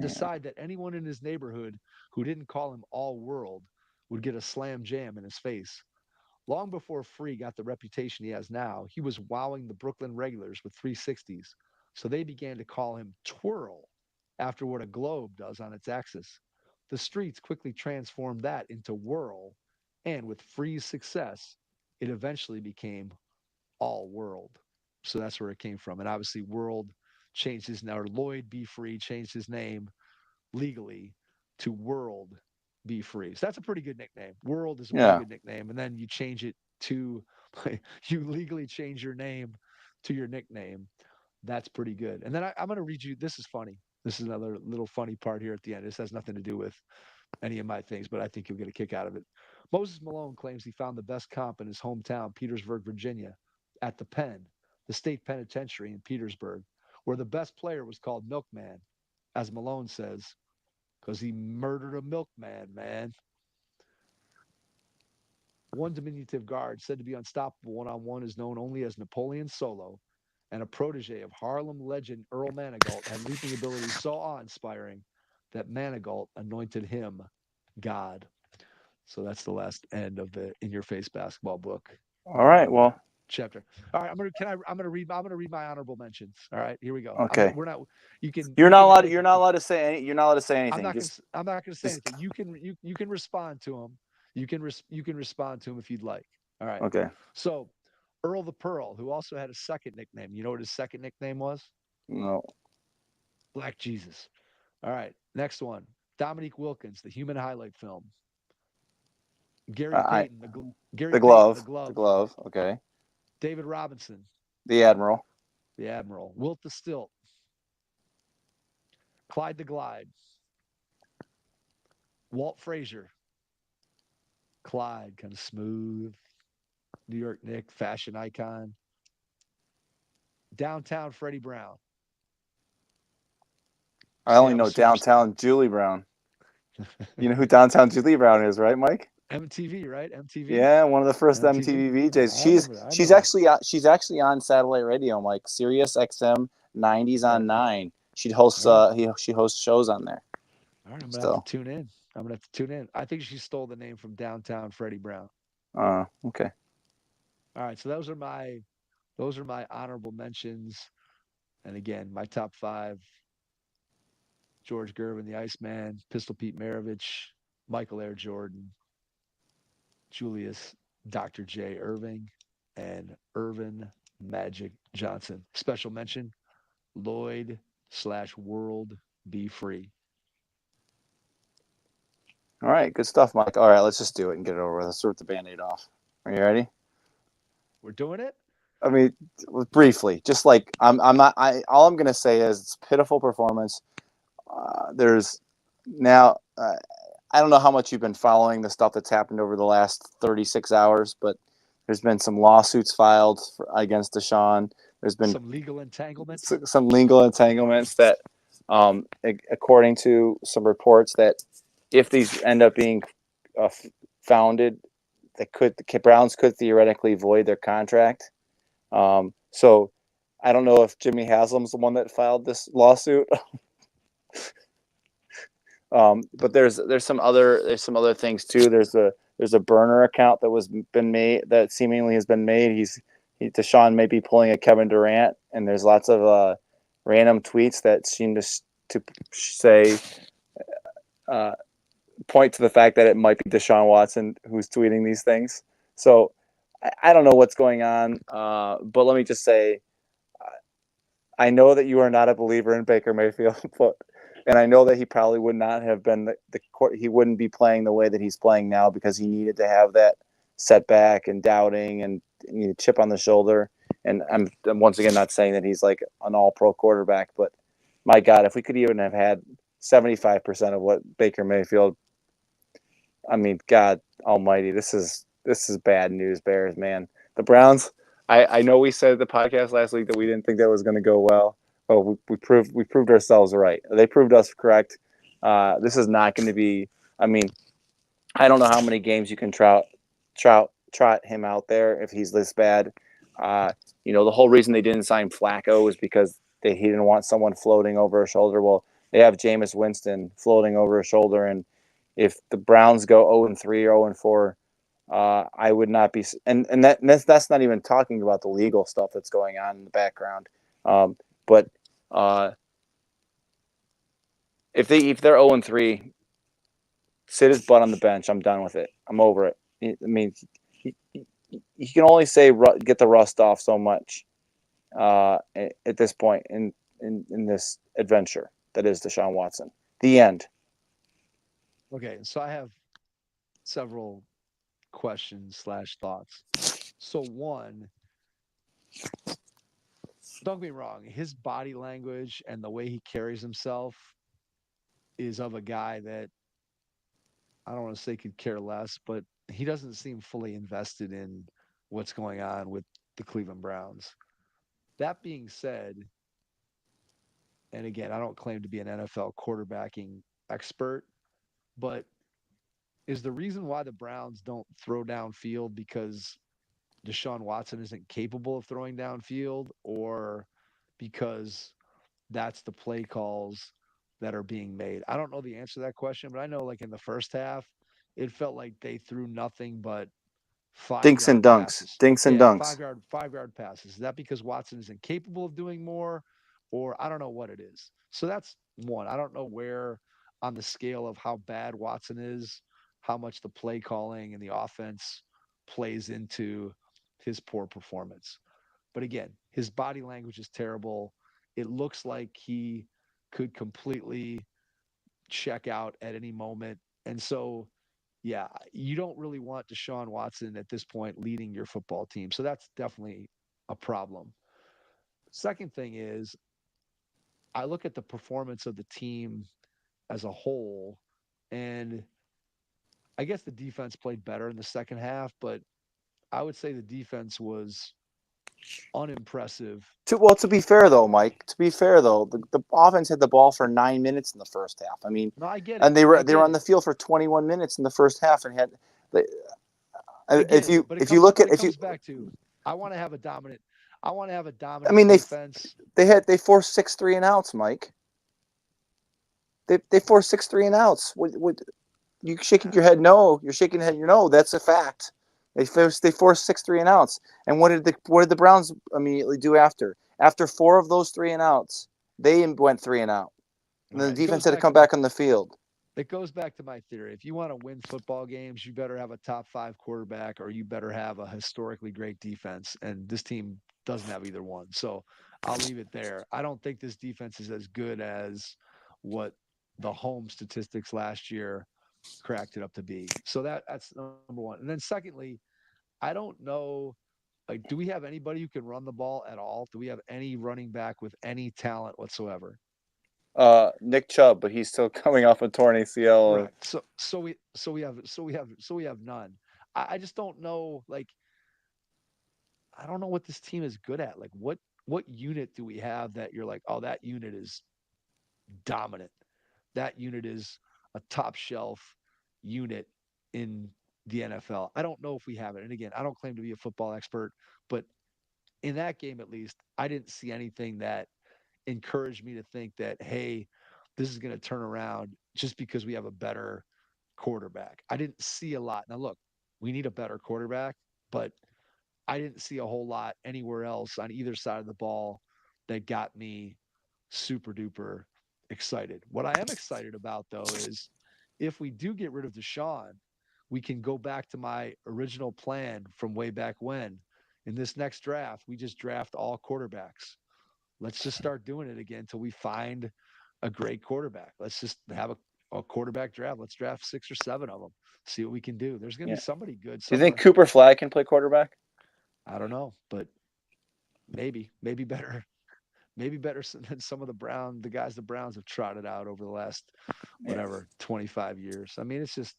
decide that anyone in his neighborhood who didn't call him All World would get a slam jam in his face. Long before Free got the reputation he has now, he was wowing the Brooklyn regulars with 360s. So they began to call him Twirl after what a globe does on its axis. The streets quickly transformed that into Whirl, and with Free's success, it eventually became All World. So that's where it came from. And obviously, World changed his name, or Lloyd Be Free changed his name legally to World Be Free. So that's a pretty good nickname. World is a pretty good nickname. And then you change it to, you legally change your name to your nickname. That's pretty good. And then I'm going to read you, this is funny. This is another little funny part here at the end. This has nothing to do with any of my things, but I think you'll get a kick out of it. Moses Malone claims he found the best comp in his hometown, Petersburg, Virginia, at the Penn, the state penitentiary in Petersburg, where the best player was called Milkman, as Malone says, because he murdered a milkman, man. One diminutive guard said to be unstoppable one-on-one is known only as Napoleon Solo, and a protege of Harlem legend Earl Manigault had leaping abilities so awe-inspiring that Manigault anointed him God. So that's the last end of the In Your Face basketball book. All right. Well, chapter. All right, I'm gonna read my honorable mentions. All right, here we go. Okay. We're not. You can. You're not allowed. You're not allowed to say any. You're not allowed to say anything. I'm not gonna say anything. You can respond to them. You can respond to them if you'd like. All right. Okay. So, Earl the Pearl, who also had a second nickname. You know what his second nickname was? No. Black Jesus. All right. Next one. Dominique Wilkins, the Human Highlight Film. Gary Payton, the glove. The glove. Okay. David Robinson, the Admiral. Wilt the Stilt. Clyde the Glide. Walt Frazier. Clyde, kind of smooth. New York Knick, fashion icon. Downtown Freddie Brown. I only know Downtown Julie Brown. You know who Downtown Julie Brown is, right, Mike? MTV, right? MTV. Yeah, one of the first MTV VJs. She's actually on satellite radio, Mike. Sirius XM 90s on 9. She hosts she hosts shows on there. All right, I'm gonna have to tune in. I think she stole the name from Downtown Freddie Brown. Okay. All right, so those are my honorable mentions. And again, my top 5: George Gervin, the Iceman, Pistol Pete Maravich, Michael Air Jordan, Julius Dr. J. Irving, and Irvin Magic Johnson. Special mention, Lloyd/World Be Free. All right, good stuff, Mike. All right, let's just do it and get it over with. Let's rip the Band-Aid off. Are you ready? We're doing it? I mean, briefly, just like I'm not. All I'm gonna say is it's a pitiful performance. There's now. I don't know how much you've been following the stuff that's happened over the last 36 hours, but there's been some lawsuits filed against Deshaun. There's been Some legal entanglements. some legal entanglements that, according to some reports, that if these end up being uh, founded, the Browns could theoretically void their contract. So I don't know if Jimmy Haslam's the one that filed this lawsuit. But there's some other things too. There's a burner account that was been made that seemingly has been made. Deshaun may be pulling a Kevin Durant, and there's lots of random tweets that seem to say uh, point to the fact that it might be Deshaun Watson who's tweeting these things. So I don't know what's going on, but let me just say I know that you are not a believer in Baker Mayfield, but and I know that he probably would not have been the he wouldn't be playing the way that he's playing now because he needed to have that setback and doubting and chip on the shoulder. And I'm once again not saying that he's like an all-pro quarterback, but my God, if we could even have had 75% of what Baker Mayfield, I mean, God Almighty, this is bad news, Bears, man. The Browns. I know we said at the podcast last week that we didn't think that was going to go well. Oh, we proved ourselves right. They proved us correct. This is not going to be. I mean, I don't know how many games you can trot him out there if he's this bad. The whole reason they didn't sign Flacco is because he didn't want someone floating over his shoulder. Well, they have Jameis Winston floating over his shoulder, and if the Browns go 0-3 or 0-4, I would not be, and that's not even talking about the legal stuff that's going on in the background. But if they're 0-3, sit his butt on the bench. I'm done with it. I'm over it. I mean, you can only say get the rust off so much at this point in this adventure that is Deshaun Watson. The end. Okay, so I have several questions slash thoughts. So one, don't get me wrong, his body language and the way he carries himself is of a guy that I don't want to say could care less, but he doesn't seem fully invested in what's going on with the Cleveland Browns. That being said, and again, I don't claim to be an NFL quarterbacking expert, but is the reason why the Browns don't throw downfield because Deshaun Watson isn't capable of throwing downfield, or because that's the play calls that are being made? I don't know the answer to that question, but I know like in the first half, it felt like they threw nothing but five Dinks and yard dunks. passes. Dinks and Yeah, dunks. 5 yard passes. Is that because Watson is incapable of doing more, or I don't know what it is. So that's one. I don't know where on the scale of how bad Watson is, how much the play calling and the offense plays into his poor performance. But again, his body language is terrible. It looks like he could completely check out at any moment. And so, yeah, you don't really want Deshaun Watson at this point leading your football team. So that's definitely a problem. Second thing is, I look at the performance of the team as a whole, and I guess the defense played better in the second half, but I would say the defense was unimpressive. To be fair though, Mike. To be fair though, the offense had the ball for 9 minutes in the first half. I mean, No, I get and it. they were I they were get on it. the field for 21 minutes in the first half and had. I get If it. you But if you look but at it if you, comes back to I want to have a dominant I want to have a I dominant mean defense. they forced 6 3-and-outs, Mike. They forced 6 3-and-outs. What you shaking your head? No, you're shaking your head. You know that's a fact. They forced 6 3-and-outs. And what did the Browns immediately do after? After 4 of those 3-and-outs, they went 3-and-out. And All then the right. defense had to come back on the field. It goes back to my theory. If you want to win football games, you better have a top 5 quarterback or you better have a historically great defense. And this team doesn't have either one. So I'll leave it there. I don't think this defense is as good as what the home statistics last year cracked it up to be. So that's number one. And then secondly, I don't know Like, do we have anybody who can run the ball at all? Do we have any running back with any talent whatsoever? Nick Chubb, but he's still coming off a torn ACL. Right. So we have none. I just don't know. Like, I don't know what this team is good at. Like, what unit do we have that you're like, oh, that unit is dominant. That unit is a top shelf unit in the NFL. I don't know if we have it. And again, I don't claim to be a football expert, but in that game at least, I didn't see anything that encouraged me to think that, hey, this is going to turn around just because we have a better quarterback. I didn't see a lot. Now, look, we need a better quarterback, but I didn't see a whole lot anywhere else on either side of the ball that got me super duper excited. What I am excited about, though, is if we do get rid of Deshaun, we can go back to my original plan from way back when. In this next draft, we just draft all quarterbacks. Let's just start doing it again until we find a great quarterback. Let's just have a quarterback draft. Let's draft 6 or 7 of them. See what we can do. There's going to Yeah. be somebody good Do you think somewhere. Cooper Flag can play quarterback? I don't know, but maybe better than some of the guys the Browns have trotted out over the last Yeah. 25 years. I mean, it's just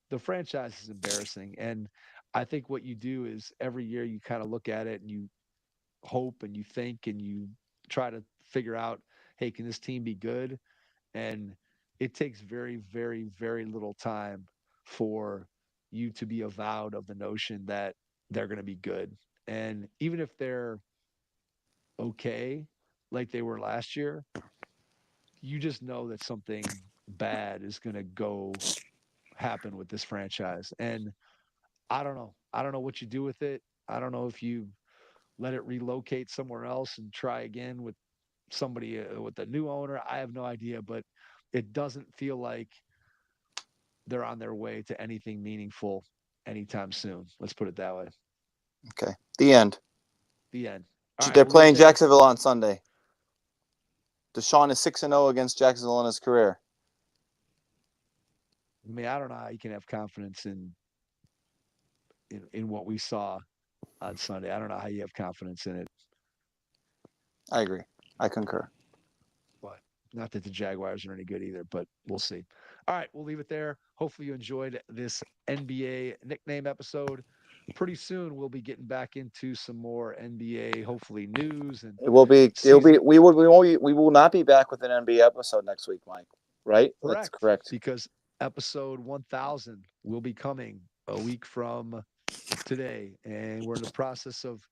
the franchise is embarrassing. And I think what you do is every year you kind of look at it and you hope and you think and you try to figure out, hey, can this team be good? And it takes very, very, very little time for you to be avowed of the notion that they're going to be good. And even if they're okay, like they were last year, you just know that something bad is going to go happen with this franchise. And I don't know. I don't know what you do with it. I don't know if you let it relocate somewhere else and try again with somebody with a new owner. I have no idea, but it doesn't feel like they're on their way to anything meaningful anytime soon. Let's put it that way. Okay. The end. The end. All right, They're we'll leave it playing there. Jacksonville on Sunday. Deshaun is 6-0 against Jacksonville in his career. I mean, I don't know how you can have confidence in what we saw on Sunday. I don't know how you have confidence in it. I agree. I concur. But not that the Jaguars are any good either, but we'll see. All right, we'll leave it there. Hopefully you enjoyed this NBA nickname episode. Pretty soon we'll be getting back into some more NBA, hopefully news and It will be. season. We will not be back with an NBA episode next week, Mike. Right? That's correct. Because episode 1000 will be coming a week from today, and we're in the process of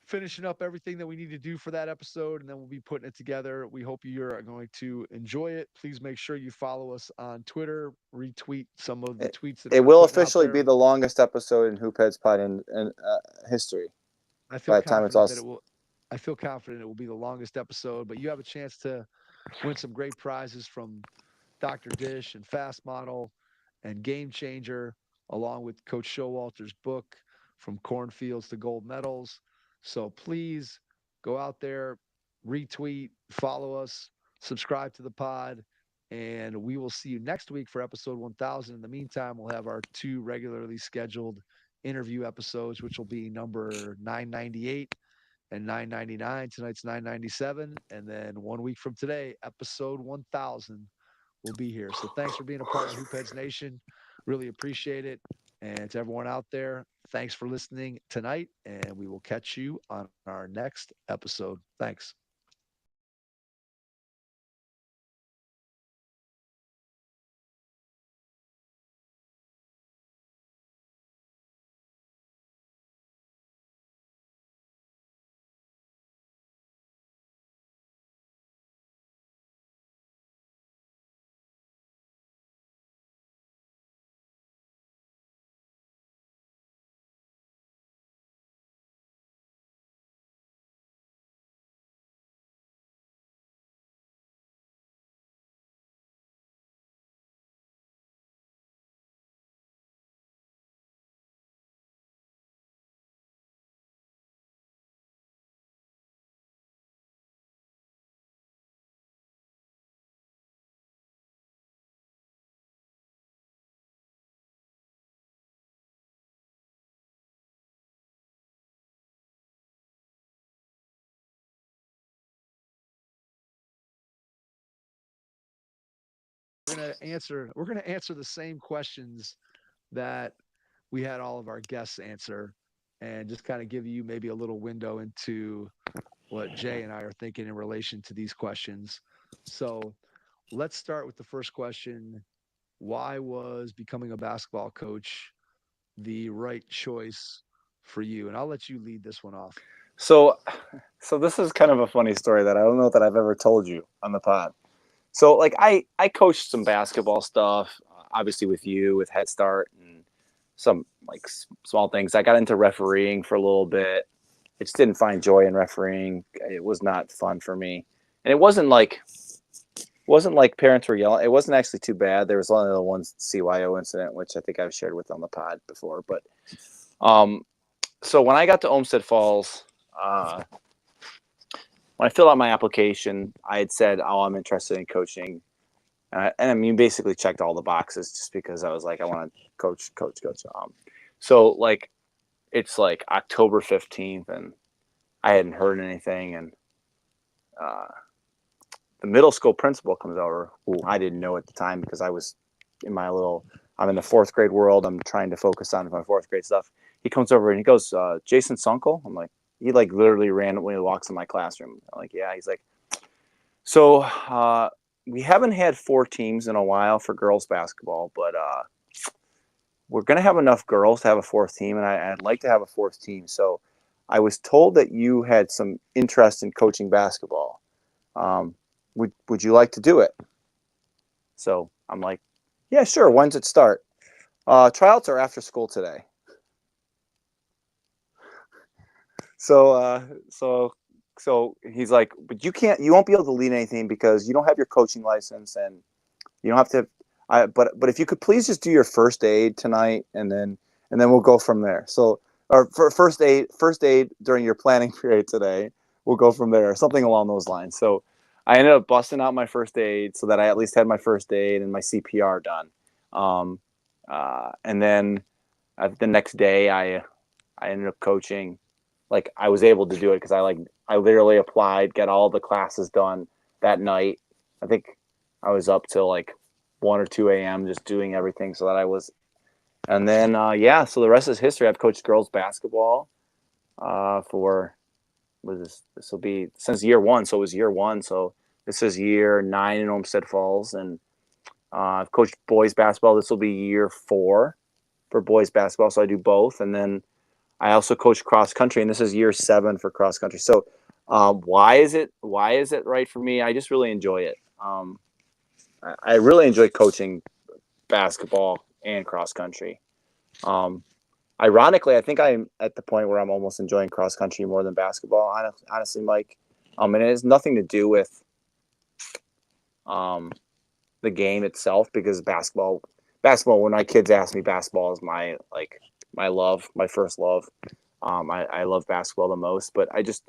finishing up everything that we need to do for that episode, and then we'll be putting it together. We hope you're going to enjoy it. Please make sure you follow us on Twitter, retweet some of the tweets that It we're will putting out officially there. be the longest episode in Hoop Heads Pod in history. I feel By the time it's confident all that it will. I feel confident it will be the longest episode, but you have a chance to win some great prizes from Dr. Dish and Fast Model and Game Changer, along with Coach Showalter's book, From Cornfields to Gold Medals. So please go out there, retweet, follow us, subscribe to the pod, and we will see you next week for episode 1000. In the meantime, we'll have our 2 regularly scheduled interview episodes, which will be number 998 and 999. Tonight's 997. And then 1 week from today, episode 1000 will be here. So thanks for being a part of Hoopheads Nation. Really appreciate it. And to everyone out there, thanks for listening tonight. And we will catch you on our next episode. Thanks. gonna answer the same questions that we had all of our guests answer, and just kind of give you maybe a little window into what Jay and I are thinking in relation to these questions. So let's start with the first question. Why was becoming a basketball coach the right choice for you? And I'll let you lead this one off. So, so this is kind of a funny story that I don't know that I've ever told you on the pod. So, like, I coached some basketball stuff, obviously with you, with Head Start, and some like small things. I got into refereeing for a little bit. I just didn't find joy in refereeing. It was not fun for me, and it wasn't like parents were yelling. It wasn't actually too bad. There was only the one CYO incident, which I think I've shared with on the pod before. But um, so when I got to Olmsted Falls, uh, when I filled out my application, I had said, "Oh, I'm interested in coaching," and I mean, basically checked all the boxes just because I was like, I want to coach, coach, coach. So like it's like October 15th, and I hadn't heard anything, and uh, the middle school principal comes over, who I didn't know at the time because I was in my little, I'm in the fourth grade world. I'm trying to focus on my fourth grade stuff. He comes over and he goes, Jason Sunkel. I'm like, he like literally randomly walks in my classroom. I'm like, yeah. He's like, so we haven't had 4 teams in a while for girls basketball, but we're going to have enough girls to have a fourth team, and I'd like to have a fourth team. So I was told that you had some interest in coaching basketball. Um, would you like to do it? So I'm like, yeah, sure. When's it start? Tryouts are after school today. So so he's like, but you won't be able to lead anything because you don't have your coaching license, and you don't have to. But if you could please just do your first aid tonight, and then we'll go from there. So, or for first aid during your planning period today, we'll go from there, or something along those lines. So I ended up busting out my first aid so that I at least had my first aid and my CPR done. And then the next day, I ended up coaching. Like, I was able to do it because I literally applied, get all the classes done that night. I think I was up till like 1 or 2 a.m. just doing everything so that I was. And then yeah, so the rest is history. I've coached girls basketball for, what is this? This will be since year one. So it was year one. So this is year 9 in Olmsted Falls, and I've coached boys basketball. This will be year 4 for boys basketball. So I do both, and then I also coach cross country, and this is year 7 for cross country. So why is it right for me? I just really enjoy it. I really enjoy coaching basketball and cross country. Um, Ironically, I think I'm at the point where I'm almost enjoying cross country more than basketball. Honestly, Mike, and it has nothing to do with um, the game itself, because basketball. When my kids ask me, basketball is my love, my first love. I love basketball the most, but I just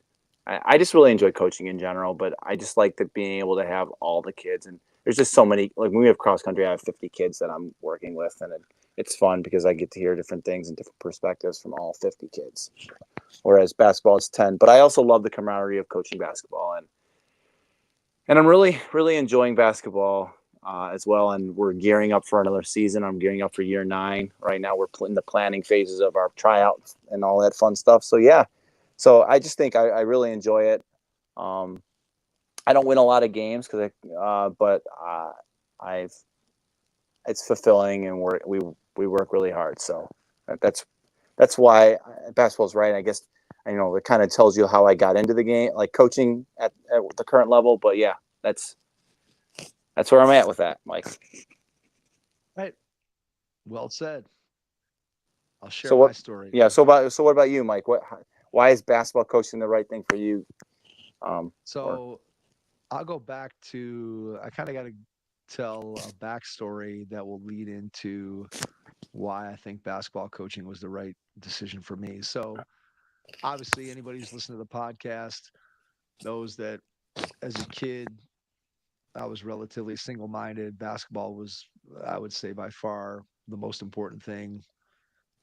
really enjoy coaching in general. But I just like that being able to have all the kids, and there's just so many. Like when we have cross country, I have 50 kids that I'm working with, and it's fun because I get to hear different things and different perspectives from all 50 kids. Whereas basketball is 10. But I also love the camaraderie of coaching basketball, and I'm really really enjoying basketball as well. And we're gearing up for another season. I'm gearing up for year 9 right now. We're in the planning phases of our tryouts and all that fun stuff. So yeah, so I just think I really enjoy it. Um, I don't win a lot of games but I've it's fulfilling, and we work really hard. So that's why basketball's right. I guess it kind of tells you how I got into the game, like coaching at the current level. But yeah, that's where I'm at with that, Mike. Right. Well said. I'll share So my what? story. Yeah. So what about you, Mike? Why is basketball coaching the right thing for you? Or So I'll go back to, I kind of got to tell a backstory that will lead into why I think basketball coaching was the right decision for me. So obviously, anybody who's listened to the podcast knows that as a kid, I was relatively single minded. Basketball was, I would say, by far the most important thing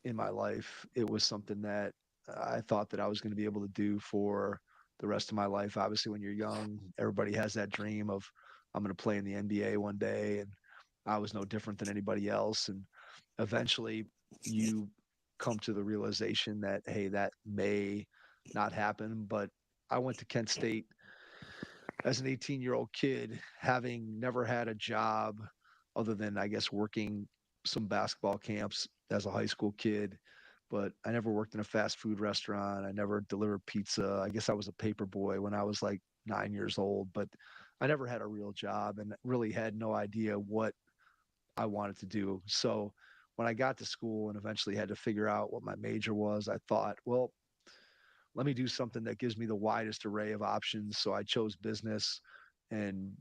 in my life. It was something that I thought that I was going to be able to do for the rest of my life. Obviously, when you're young, everybody has that dream of, I'm going to play in the NBA one day. And I was no different than anybody else. And eventually you come to the realization that, hey, that may not happen. But I went to Kent State as an 18-year-old kid, having never had a job other than, I guess, working some basketball camps as a high school kid. But I never worked in a fast food restaurant. I never delivered pizza. I guess I was a paper boy when I was like 9 years old, but I never had a real job and really had no idea what I wanted to do. So when I got to school and eventually had to figure out what my major was, I thought, well, let me do something that gives me the widest array of options. So I chose business. And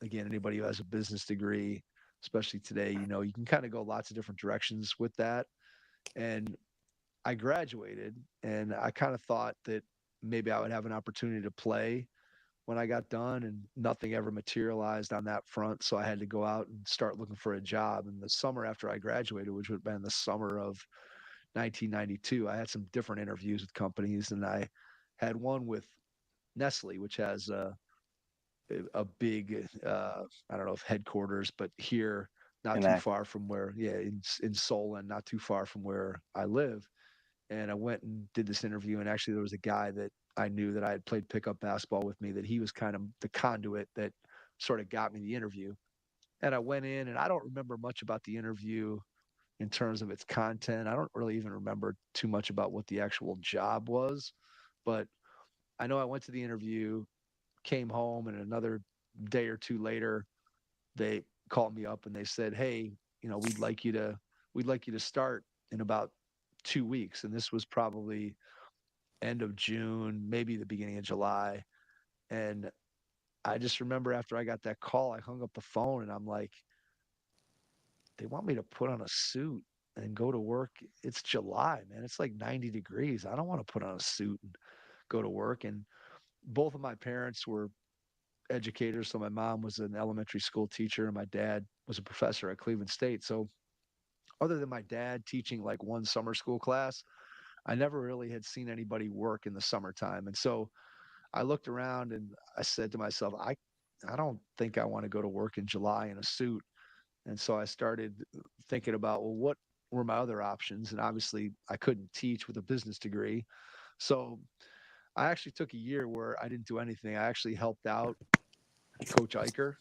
again, anybody who has a business degree, especially today, you can kind of go lots of different directions with that. And I graduated and I kind of thought that maybe I would have an opportunity to play when I got done, and nothing ever materialized on that front. So I had to go out and start looking for a job. And the summer after I graduated, which would have been the summer of 1992, I had some different interviews with companies, and I had one with Nestle, which has a big, I don't know if headquarters, but here, not And too that, far from where, yeah, in Solon, not too far from where I live. And I went and did this interview, and actually there was a guy that I knew that I had played pickup basketball with me, that he was kind of the conduit that sort of got me the interview. And I went in, and I don't remember much about the interview in terms of its content. I don't really even remember too much about what the actual job was, but I know I went to the interview, came home, and another day or two later, they called me up and they said, "Hey, we'd like you to start in about 2 weeks." And this was probably end of June, maybe the beginning of July. And I just remember after I got that call, I hung up the phone and I'm like, they want me to put on a suit and go to work. It's July, man. It's like 90 degrees. I don't want to put on a suit and go to work. And both of my parents were educators. So my mom was an elementary school teacher and my dad was a professor at Cleveland State. So other than my dad teaching like one summer school class, I never really had seen anybody work in the summertime. And so I looked around and I said to myself, I don't think I want to go to work in July in a suit. And so I started thinking about, well, what were my other options? And obviously, I couldn't teach with a business degree. So I actually took a year where I didn't do anything. I actually helped out Coach Eicher,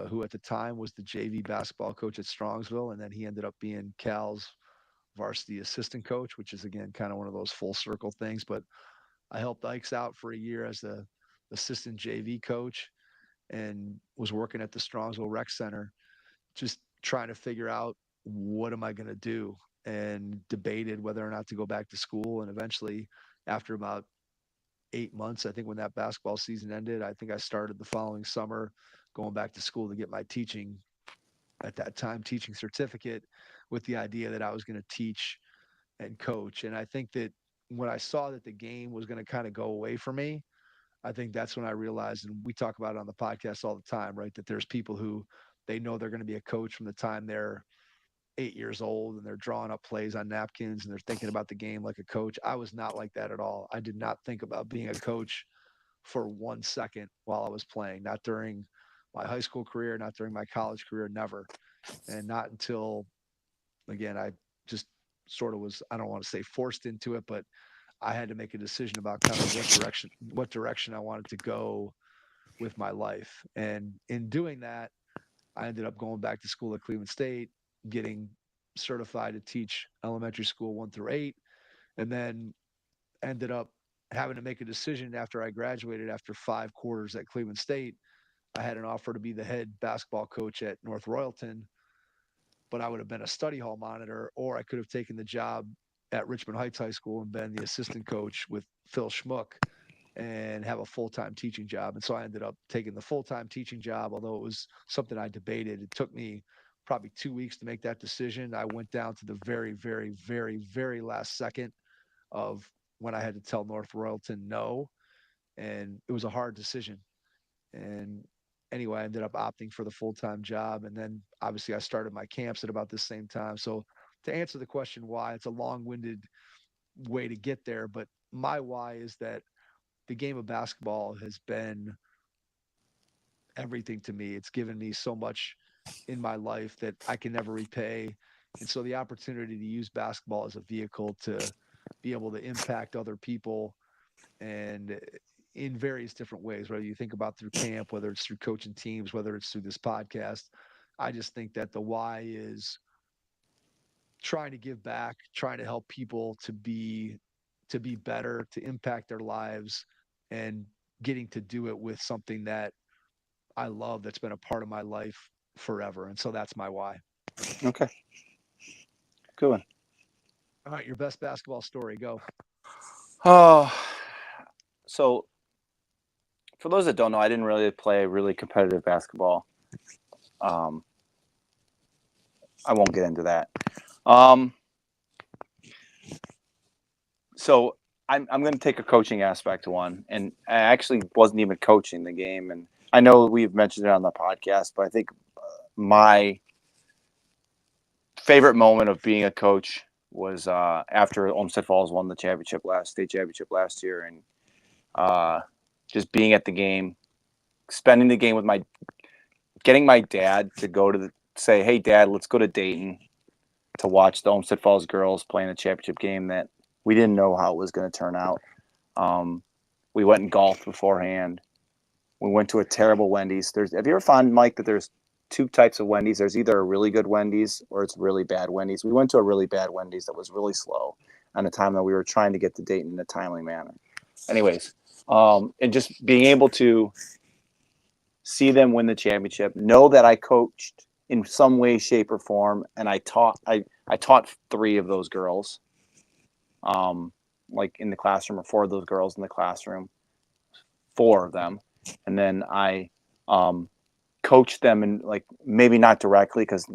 who at the time was the JV basketball coach at Strongsville. And then he ended up being Cal's varsity assistant coach, which is, again, kind of one of those full circle things. But I helped Ikes out for a year as the assistant JV coach and was working at the Strongsville Rec Center, just trying to figure out what am I going to do, and debated whether or not to go back to school. And eventually, after about 8 months, I think when that basketball season ended, I think I started the following summer going back to school to get my teaching, at that time, teaching certificate, with the idea that I was going to teach and coach. And I think that when I saw that the game was going to kind of go away for me, I think that's when I realized, and we talk about it on the podcast all the time, right? That there's people who they know they're going to be a coach from the time they're 8 years old and they're drawing up plays on napkins and they're thinking about the game like a coach. I was not like that at all. I did not think about being a coach for 1 second while I was playing, not during my high school career, not during my college career, never. And not until, again, I just sort of was, I don't want to say forced into it, but I had to make a decision about kind of what direction I wanted to go with my life. And in doing that, I ended up going back to school at Cleveland State, getting certified to teach elementary school 1 through 8, and then ended up having to make a decision after I graduated after 5 quarters at Cleveland State. I had an offer to be the head basketball coach at North Royalton, but I would have been a study hall monitor, or I could have taken the job at Richmond Heights High School and been the assistant coach with Phil Schmuck and have a full-time teaching job. And so I ended up taking the full-time teaching job, although it was something I debated. It took me probably 2 weeks to make that decision. I went down to the very, very, very, very last second of when I had to tell North Royalton no. And it was a hard decision. And anyway, I ended up opting for the full-time job. And then obviously I started my camps at about the same time. So to answer the question why, it's a long-winded way to get there. But my why is that the game of basketball has been everything to me. It's given me so much in my life that I can never repay. And so the opportunity to use basketball as a vehicle to be able to impact other people and in various different ways, whether you think about through camp, whether it's through coaching teams, whether it's through this podcast. I just think that the why is trying to give back, trying to help people to be better, to impact their lives, and getting to do it with something that I love that's been a part of my life forever. And so that's my why. Okay, good one. All right, your best basketball story, go. Oh, so for those that don't know, I didn't really play really competitive basketball. Um, I won't get into that. Um, so I'm going to take a coaching aspect to one, and I actually wasn't even coaching the game, and I know we've mentioned it on the podcast, but I think my favorite moment of being a coach was after Olmsted Falls won the state championship last year, and uh, just being at the game, spending the game with getting my dad to go to say, hey, Dad, let's go to Dayton to watch the Olmsted Falls girls playing a championship game that we didn't know how it was going to turn out. Um, we went and golfed beforehand. We went to a terrible Wendy's. Have you ever found, Mike, that there's two types of Wendy's? There's either a really good Wendy's or it's really bad Wendy's. We went to a really bad Wendy's that was really slow on a time that we were trying to get to Dayton in a timely manner. Anyways, and just being able to see them win the championship, know that I coached in some way, shape, or form, and I taught three of those girls, like in the classroom, or four of those girls in the classroom, four of them, and then I coached them, and like maybe not directly because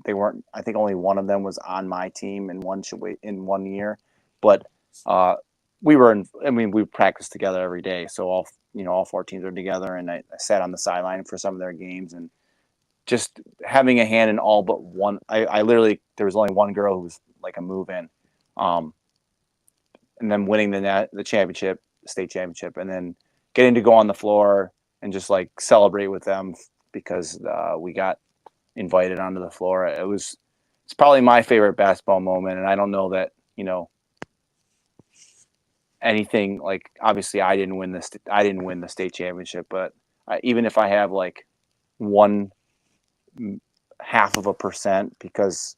they weren't. I think only one of them was on my team in one year, but we were in. I mean, we practiced together every day, so all four teams are together, and I sat on the sideline for some of their games, and just having a hand in all but one. I literally there was only one girl who was like a move in, um, and then winning the championship, state championship, and then getting to go on the floor and just like celebrate with them because we got invited onto the floor. It's probably my favorite basketball moment, and I don't know that anything like obviously I didn't win the state championship, but even if I have like one half of a percent because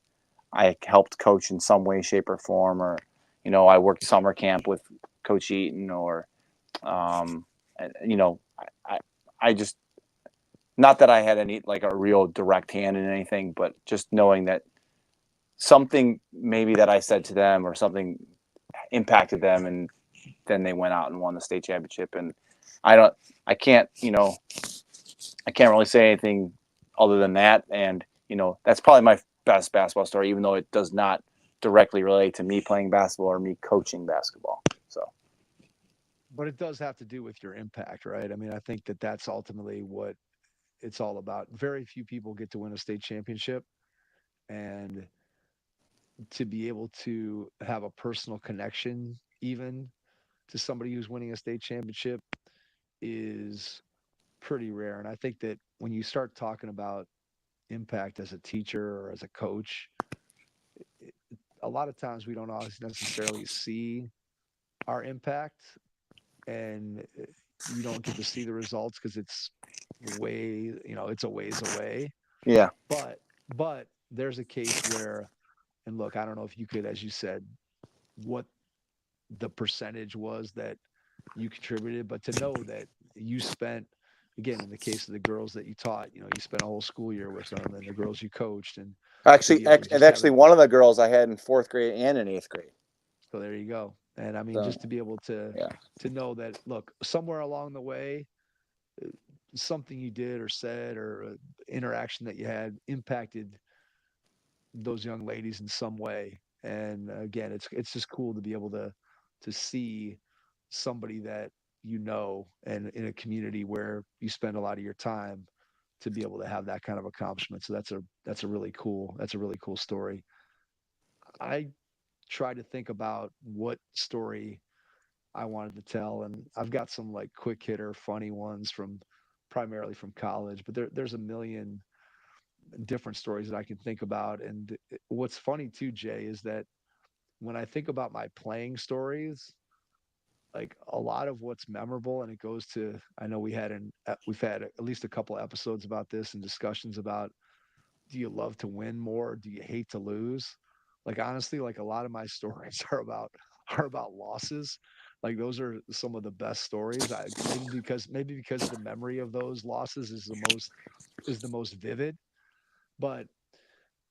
I helped coach in some way, shape, or form, or I worked summer camp with Coach Eaton, or um, you know, I, I just not that I had any like a real direct hand in anything, but just knowing that something maybe that I said to them or something impacted them, and then they went out and won the state championship. And I don't, I can't, I can't really say anything other than that. And that's probably my best basketball story, even though it does not directly relate to me playing basketball or me coaching basketball. So, But it does have to do with your impact, right? I mean, I think that that's ultimately what it's all about. Very few people get to win a state championship, and to be able to have a personal connection, even to somebody who's winning a state championship, is pretty rare. And I think that when you start talking about impact as a teacher or as a coach, a lot of times we don't always necessarily see our impact, and you don't get to see the results because it's it's a ways away. yeah. But there's a case where, and look, I don't know if you could, as you said, what the percentage was that you contributed, but to know that you spent, again, in the case of the girls that you taught, you spent a whole school year with them, and the girls you coached, and to be able to And just have actually, it. one of the girls I had in fourth grade and in eighth grade. So there you go. And I mean, So, just to be able yeah. to know that, look, somewhere along the way, uh, something you did or said or interaction that you had impacted those young ladies in some way. And again, it's just cool to be able to see somebody that and in a community where you spend a lot of your time, to be able to have that kind of accomplishment. So that's a really cool story. I try to think about what story I wanted to tell, and I've got some like quick hitter funny ones from primarily from college, but there's a million different stories that I can think about. And what's funny too, Jay, is that when I think about my playing stories, like a lot of what's memorable, and it goes to, I know we've had at least a couple episodes about this and discussions about, do you love to win more? Do you hate to lose? Like honestly, like a lot of my stories are about losses. Like those are some of the best stories. Maybe because the memory of those losses is the most vivid. But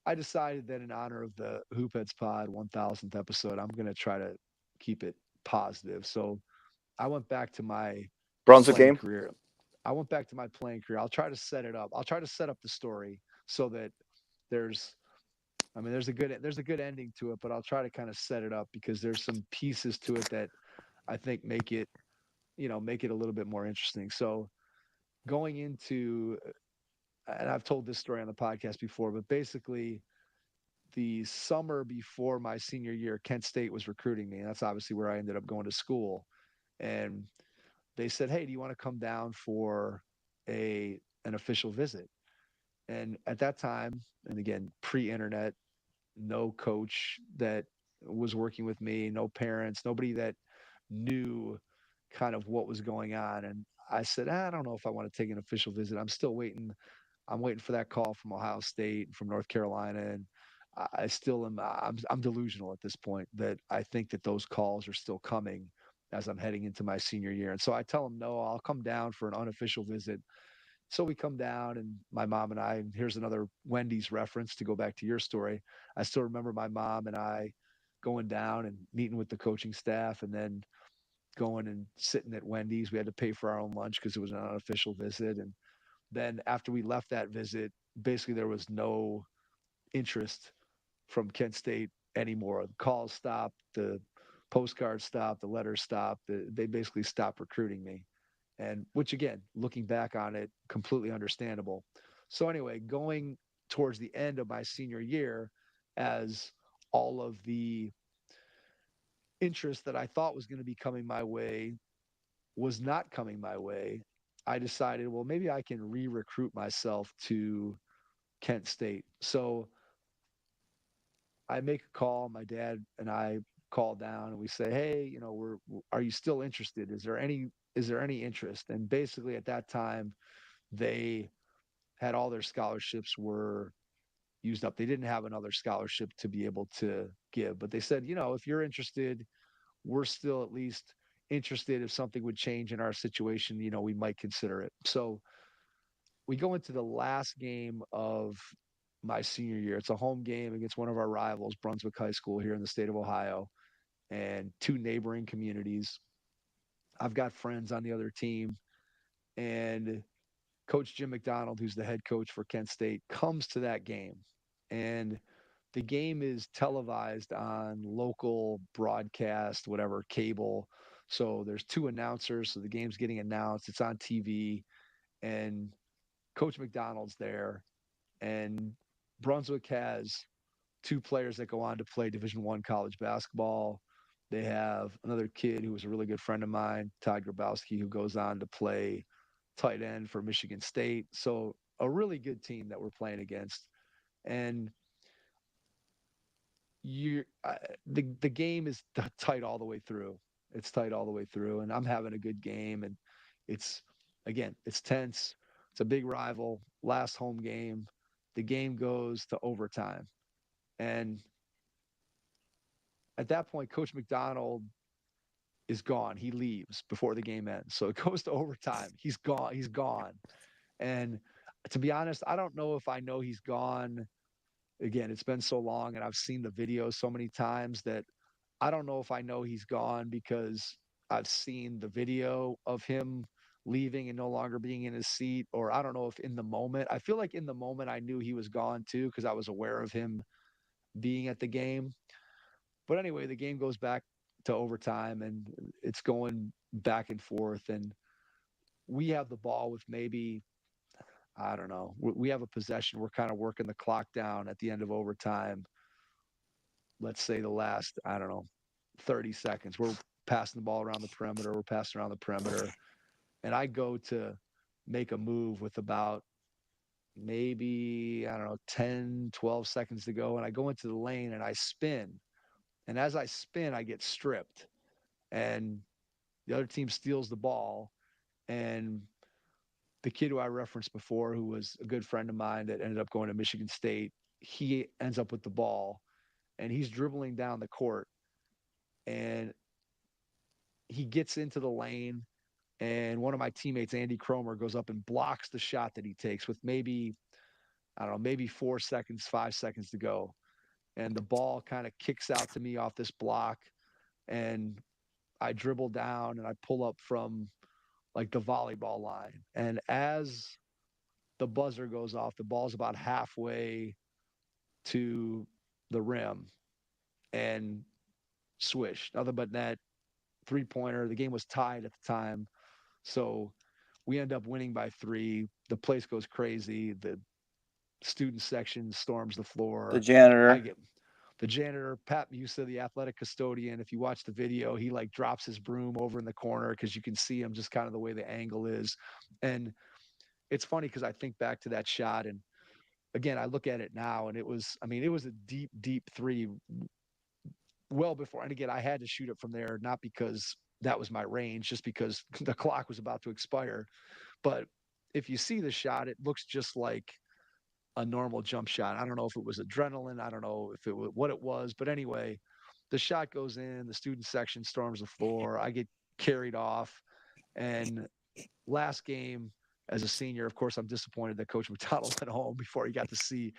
I decided that in honor of the Hoopheads Pod 1000th episode, I'm going to try to keep it positive. So I went back to my Brunswick playing game. career. I'll try to set it up. I'll try to set up the story so that there's there's a good ending to it, but I'll try to kind of set it up because there's some pieces to it that I think make it a little bit more interesting. So going into, and I've told this story on the podcast before, but basically the summer before my senior year, Kent State was recruiting me. And that's obviously where I ended up going to school. And they said, "Hey, do you want to come down for an official visit?" And at that time, and again, pre-internet, no coach that was working with me, no parents, nobody that knew kind of what was going on. And I said, I don't know if I want to take an official visit. I'm still waiting. I'm waiting for that call from Ohio State, from North Carolina, and I still am. I'm delusional at this point that I think that those calls are still coming as I'm heading into my senior year. And so I tell them, no, I'll come down for an unofficial visit. So we come down, and my mom and I, and here's another Wendy's reference to go back to your story. I still remember my mom and I going down and meeting with the coaching staff, and then going and sitting at Wendy's. We had to pay for our own lunch because it was an unofficial visit. And then after we left that visit, basically there was no interest from Kent State anymore. The calls stopped, the postcards stopped, the letters stopped. They basically stopped recruiting me. And which again, looking back on it, completely understandable. So anyway, going towards the end of my senior year, as all of the interest that I thought was going to be coming my way was not coming my way, I decided, well, maybe I can re-recruit myself to Kent State. So I make a call. My dad and I call down and we say, "Hey, are you still interested? Is there any interest?" And basically at that time, they had all their scholarships were used up. They didn't have another scholarship to be able to give, but they said, if you're interested, we're still at least interested. If something would change in our situation, we might consider it. So we go into the last game of my senior year. It's a home game against one of our rivals, Brunswick High School here in the state of Ohio, and two neighboring communities. I've got friends on the other team, and Coach Jim McDonald, who's the head coach for Kent State, comes to that game. And the game is televised on local broadcast, whatever, cable. So there's two announcers. So the game's getting announced. It's on TV. And Coach McDonald's there. And Brunswick has two players that go on to play Division I college basketball. They have another kid who was a really good friend of mine, Todd Grabowski, who goes on to play tight end for Michigan State. So a really good team that we're playing against. And the game is tight all the way through. It's tight all the way through, and I'm having a good game. And it's it's tense. It's a big rival. Last home game, the game goes to overtime, and at that point, Coach McDonald is gone. He leaves before the game ends, so it goes to overtime. He's gone. He's gone, and to be honest, I don't know if I know he's gone. Again, it's been so long, and I've seen the video so many times that I don't know if I know he's gone because I've seen the video of him leaving and no longer being in his seat, or I don't know if in the moment, I feel like in the moment I knew he was gone too because I was aware of him being at the game. But anyway, the game goes back to overtime and it's going back and forth. And we have the ball with maybe, I don't know, we have a possession. We're kind of working the clock down at the end of overtime. Let's say the last, I don't know, 30 seconds. We're passing the ball around the perimeter. We're passing around the perimeter. And I go to make a move with about maybe, I don't know, 10, 12 seconds to go. And I go into the lane and I spin. And as I spin, I get stripped. And the other team steals the ball. And the kid who I referenced before, who was a good friend of mine that ended up going to Michigan State, he ends up with the ball and he's dribbling down the court. And he gets into the lane. And one of my teammates, Andy Cromer, goes up and blocks the shot that he takes with maybe, I don't know, maybe 4 seconds, 5 seconds to go. And the ball kind of kicks out to me off this block. And I dribble down and I pull up from like the volleyball line. And as the buzzer goes off, the ball's about halfway to the rim and swish. Nothing but net, 3-pointer. The game was tied at the time. So we end up winning by 3. The place goes crazy. The student section storms the The floor. I janitor. get the janitor, Pat Musa, the athletic custodian. If you watch the video, he like drops his broom over in the corner because you can see him just kind of the way the angle is. And it's funny because I think back to that shot and again, I look at it now and it was, I mean, it was a deep, deep 3 well before. And again, I had to shoot it from there, not because that was my range, just because the clock was about to expire. But if you see the shot, it looks just like a normal jump shot. I don't know if it was adrenaline. I don't know if it was what it was, but anyway, the shot goes in, the student section storms the floor. I get carried off. And last game as a senior, of course, I'm disappointed that Coach McDonald went home before he got to see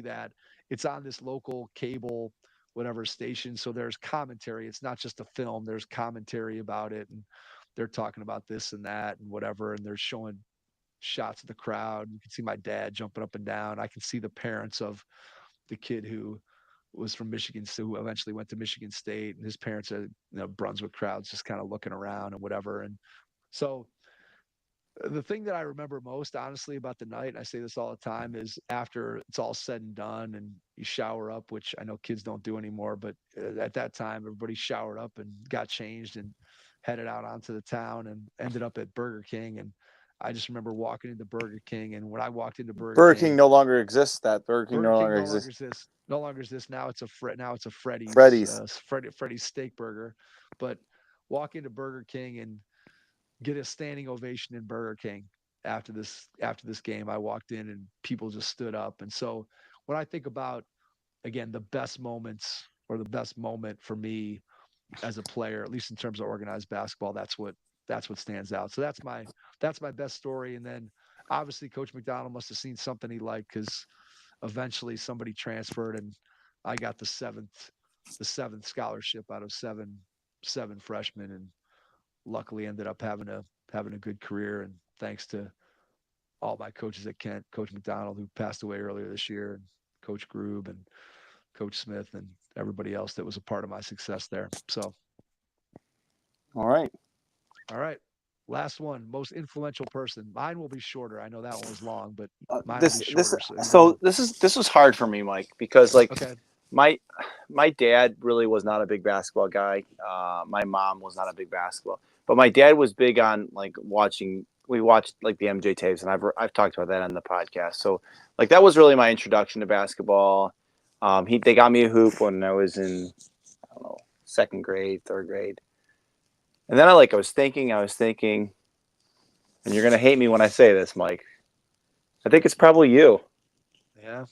that. It's on this local cable, whatever station. So there's commentary. It's not just a film. There's commentary about it. And they're talking about this and that and whatever. And they're showing shots of the crowd. You can see my dad jumping up and down. I can see the parents of the kid who was from Michigan, so who eventually went to Michigan State, and his parents are, Brunswick crowds just kind of looking around and whatever. And so the thing that I remember most honestly about the night, and I say this all the time, is after it's all said and done and you shower up, which I know kids don't do anymore, but at that time, everybody showered up and got changed and headed out onto the town and ended up at Burger King. And I just remember walking into Burger King, and when I walked into Burger Burger King King, no longer exists. That Burger King Burger no King longer no longer exists. exists. No longer exists. Now it's a Freddy's. Freddy's steak burger. But walk into Burger King and get a standing ovation in Burger King after this game. I walked in and people just stood up. And so when I think about again the best moments or the best moment for me as a player, at least in terms of organized basketball, that's what stands out. So that's my best story. And then obviously Coach McDonald must have seen something he liked because eventually somebody transferred and I got the seventh scholarship out of seven freshmen and luckily ended up having a good career. And thanks to all my coaches at Kent, Coach McDonald, who passed away earlier this year, and Coach Grube and Coach Smith and everybody else that was a part of my success there. So, All right. all right. Last one, most influential person. Mine will be shorter. I know that one was long, but mine will This be this shorter. So, so this was hard for me, Mike, because like okay. my dad really was not a big basketball guy. My mom was not a big basketball, but my dad was big on like watching. We watched like the MJ tapes, and I've talked about that on the podcast. So like that was really my introduction to basketball. They got me a hoop when I was in, I don't know, second grade, third grade, and then I was thinking, and you're gonna hate me when I say this, Mike. I think it's probably you. Yeah,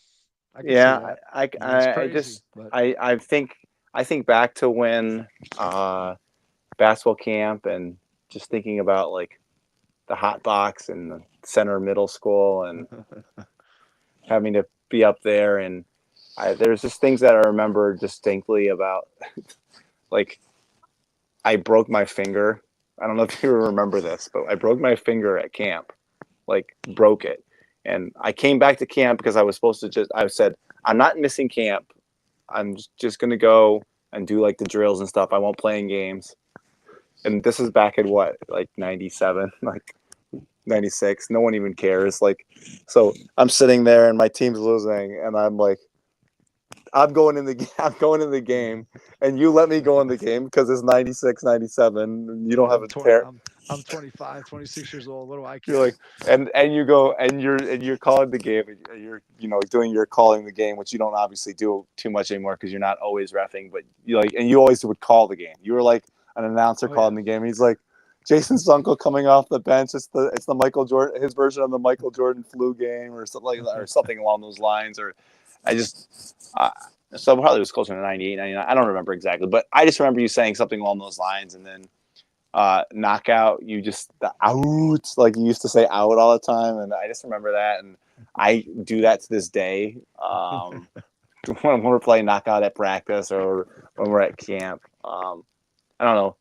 I can see Yeah, that. I mean, it's I crazy, just but I think back to when uh, basketball camp and just thinking about like the hot box and the center middle school and having to be up there and there's just things that I remember distinctly about like I broke my finger. I don't know if you remember this, but I broke my finger at camp, like broke it. And I came back to camp because I was supposed to I said, I'm not missing camp. I'm just going to go and do like the drills and stuff. I won't play in games. And this is back in what, like 97, like 96. No one even cares. Like, so I'm sitting there and my team's losing and I'm like, I'm going in the I'm going in the game, and you let me go in the game because it's 96, 97. And you don't have I'm a 20. pair. I'm 25, 26 years old. What do I You're care? like, and you go and you're calling the game. And you're doing your calling the game, which you don't obviously do too much anymore because you're not always reffing. But you like, and you always would call the game. You were like an announcer Oh yeah. calling the game. And he's like, Jason's uncle coming off the bench. It's the Michael Jordan, his version of the Michael Jordan flu game or something like that, or something along those lines. Or I just so probably it was closer to 98, 99. I don't remember exactly, but I just remember you saying something along those lines, and then knockout, you just the out, like you used to say out all the time, and I just remember that, and I do that to this day. When we're playing knockout at practice or when we're at camp, I don't know,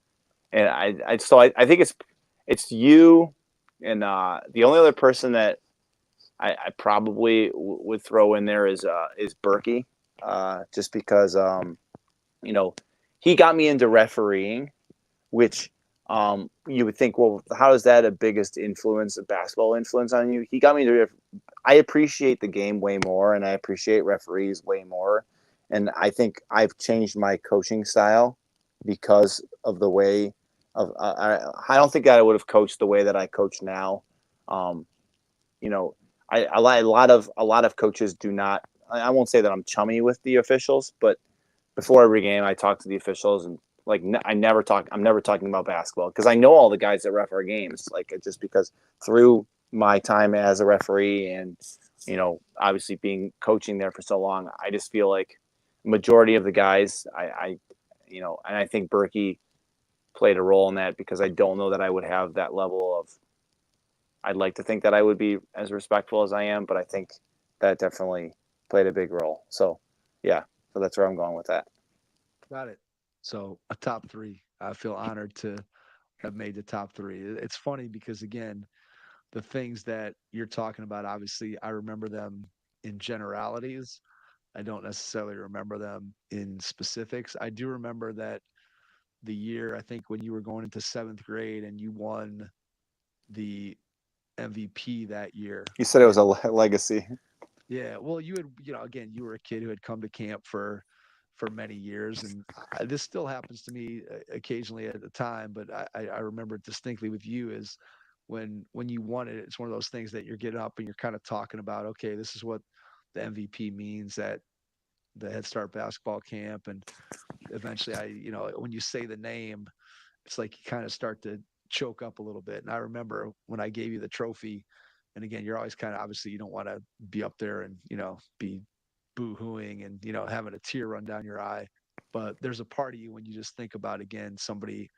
and I think it's you, and the only other person that I probably would throw in there is Berkey, just because you know he got me into refereeing, which you would think, well, how is that a biggest influence, a basketball influence on you? He got me to. I appreciate the game way more, and I appreciate referees way more, and I think I've changed my coaching style because of the way of. I don't think that I would have coached the way that I coach now. Um, you know, a lot of coaches do not. I won't say that I'm chummy with the officials, but before every game, I talk to the officials and like I never talk. I'm never talking about basketball because I know all the guys that ref our games. Like just because through my time as a referee and obviously being coaching there for so long, I just feel like majority of the guys, and I think Berkey played a role in that because I don't know that I would have that level of. I'd like to think that I would be as respectful as I am, but I think that definitely played a big role. So, yeah, so that's where I'm going with that. Got it. So a top three. I feel honored to have made the top three. It's funny because again, the things that you're talking about, obviously, I remember them in generalities. I don't necessarily remember them in specifics. I do remember that the year, I think, when you were going into seventh grade and you won the MVP that year. You said it was a And legacy. yeah, well, you had, again, you were a kid who had come to camp for many years, and this still happens to me occasionally at the time. But I remember it distinctly with you is when you won it, it's one of those things that you're getting up and you're kind of talking about, okay, this is what the MVP means at the Head Start basketball camp, and eventually, when you say the name, it's like you kind of start to choke up a little bit. And I remember when I gave you the trophy, and again, you're always kind of obviously you don't want to be up there and be boo-hooing and having a tear run down your eye. But there's a part of you when you just think about again somebody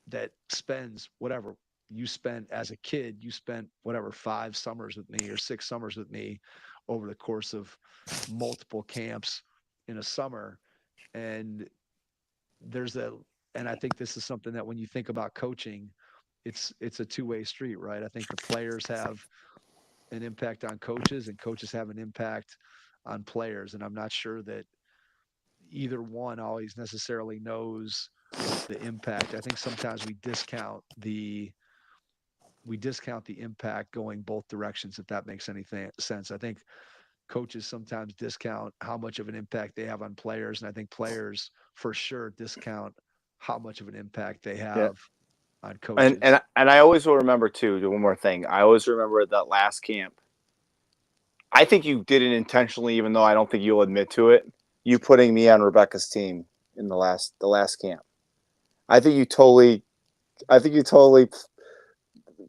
that spends whatever you spent as a kid, you spent whatever 5 summers with me or 6 summers with me over the course of multiple camps in a summer. And there's a and I think this is something that when you think about coaching, it's a two-way street, right? I think the players have an impact on coaches and coaches have an impact on players. And I'm not sure that either one always necessarily knows the impact. I think sometimes we discount the impact going both directions, if that makes any sense. I think coaches sometimes discount how much of an impact they have on players, and I think players for sure discount how much of an impact they Yeah. have on And coaches. and I always will remember too. One more thing, I always remember that last camp. I think you did it intentionally, even though I don't think you'll admit to it. You putting me on Rebecca's team in the last camp. I think you totally. I think you totally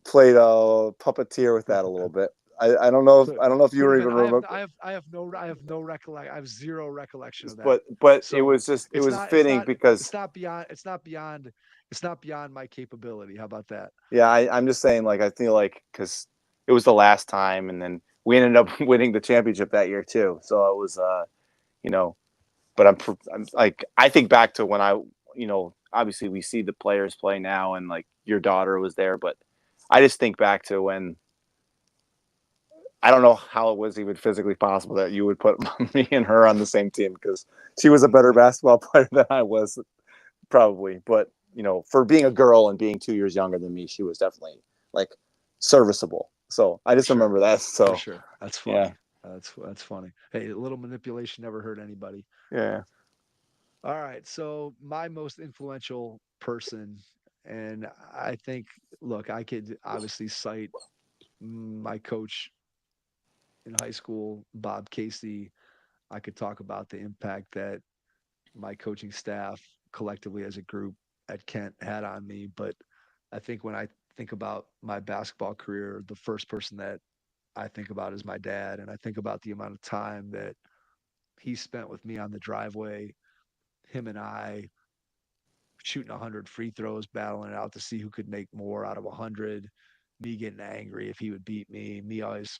played a puppeteer with that a little bit. I don't know if Could I don't know if you could were have been. even remember, I have no recollect. I have zero recollection of that. but it So was just it it's was not it's fitting not because it's not beyond it's not beyond my capability. How about that? yeah, I'm just saying like I feel like because it was the last time, and then we ended up winning the championship that year too. So it was you know, but I'm like I think back to when obviously we see the players play now, and like your daughter was there, but I just think back to when I don't know how it was even physically possible that you would put me and her on the same team because she was a better basketball player than I was, probably. But for being a girl and being 2 years younger than me, she was definitely like serviceable. So I just Sure, remember that. for So sure. That's yeah, funny. That's funny. Hey, a little manipulation never hurt anybody. Yeah. All right. So my most influential person, and I think, look, I could obviously cite my coach in high school, Bob Casey. I could talk about the impact that my coaching staff collectively as a group at Kent had on me. But I think when I think about my basketball career, the first person that I think about is my dad. And I think about the amount of time that he spent with me on the driveway, him and I shooting 100 free throws, battling it out to see who could make more out of 100, me getting angry if he would beat me always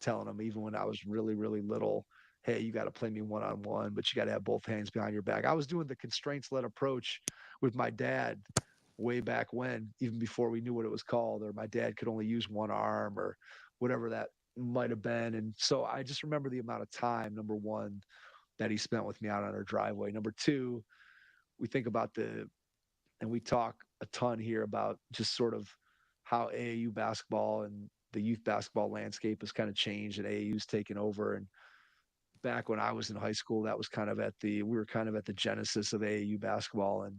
telling him, even when I was really, really little, hey, you got to play me one on one, but you got to have both hands behind your back. I was doing the constraints led approach with my dad way back when, even before we knew what it was called, or my dad could only use one arm or whatever that might have been. And so I just remember the amount of time, number one, that he spent with me out on our driveway. Number two, we think about and we talk a ton here about just sort of how AAU basketball and the youth basketball landscape has kind of changed and AAU's taken over. And back when I was in high school, that was kind of we were kind of at the genesis of AAU basketball. And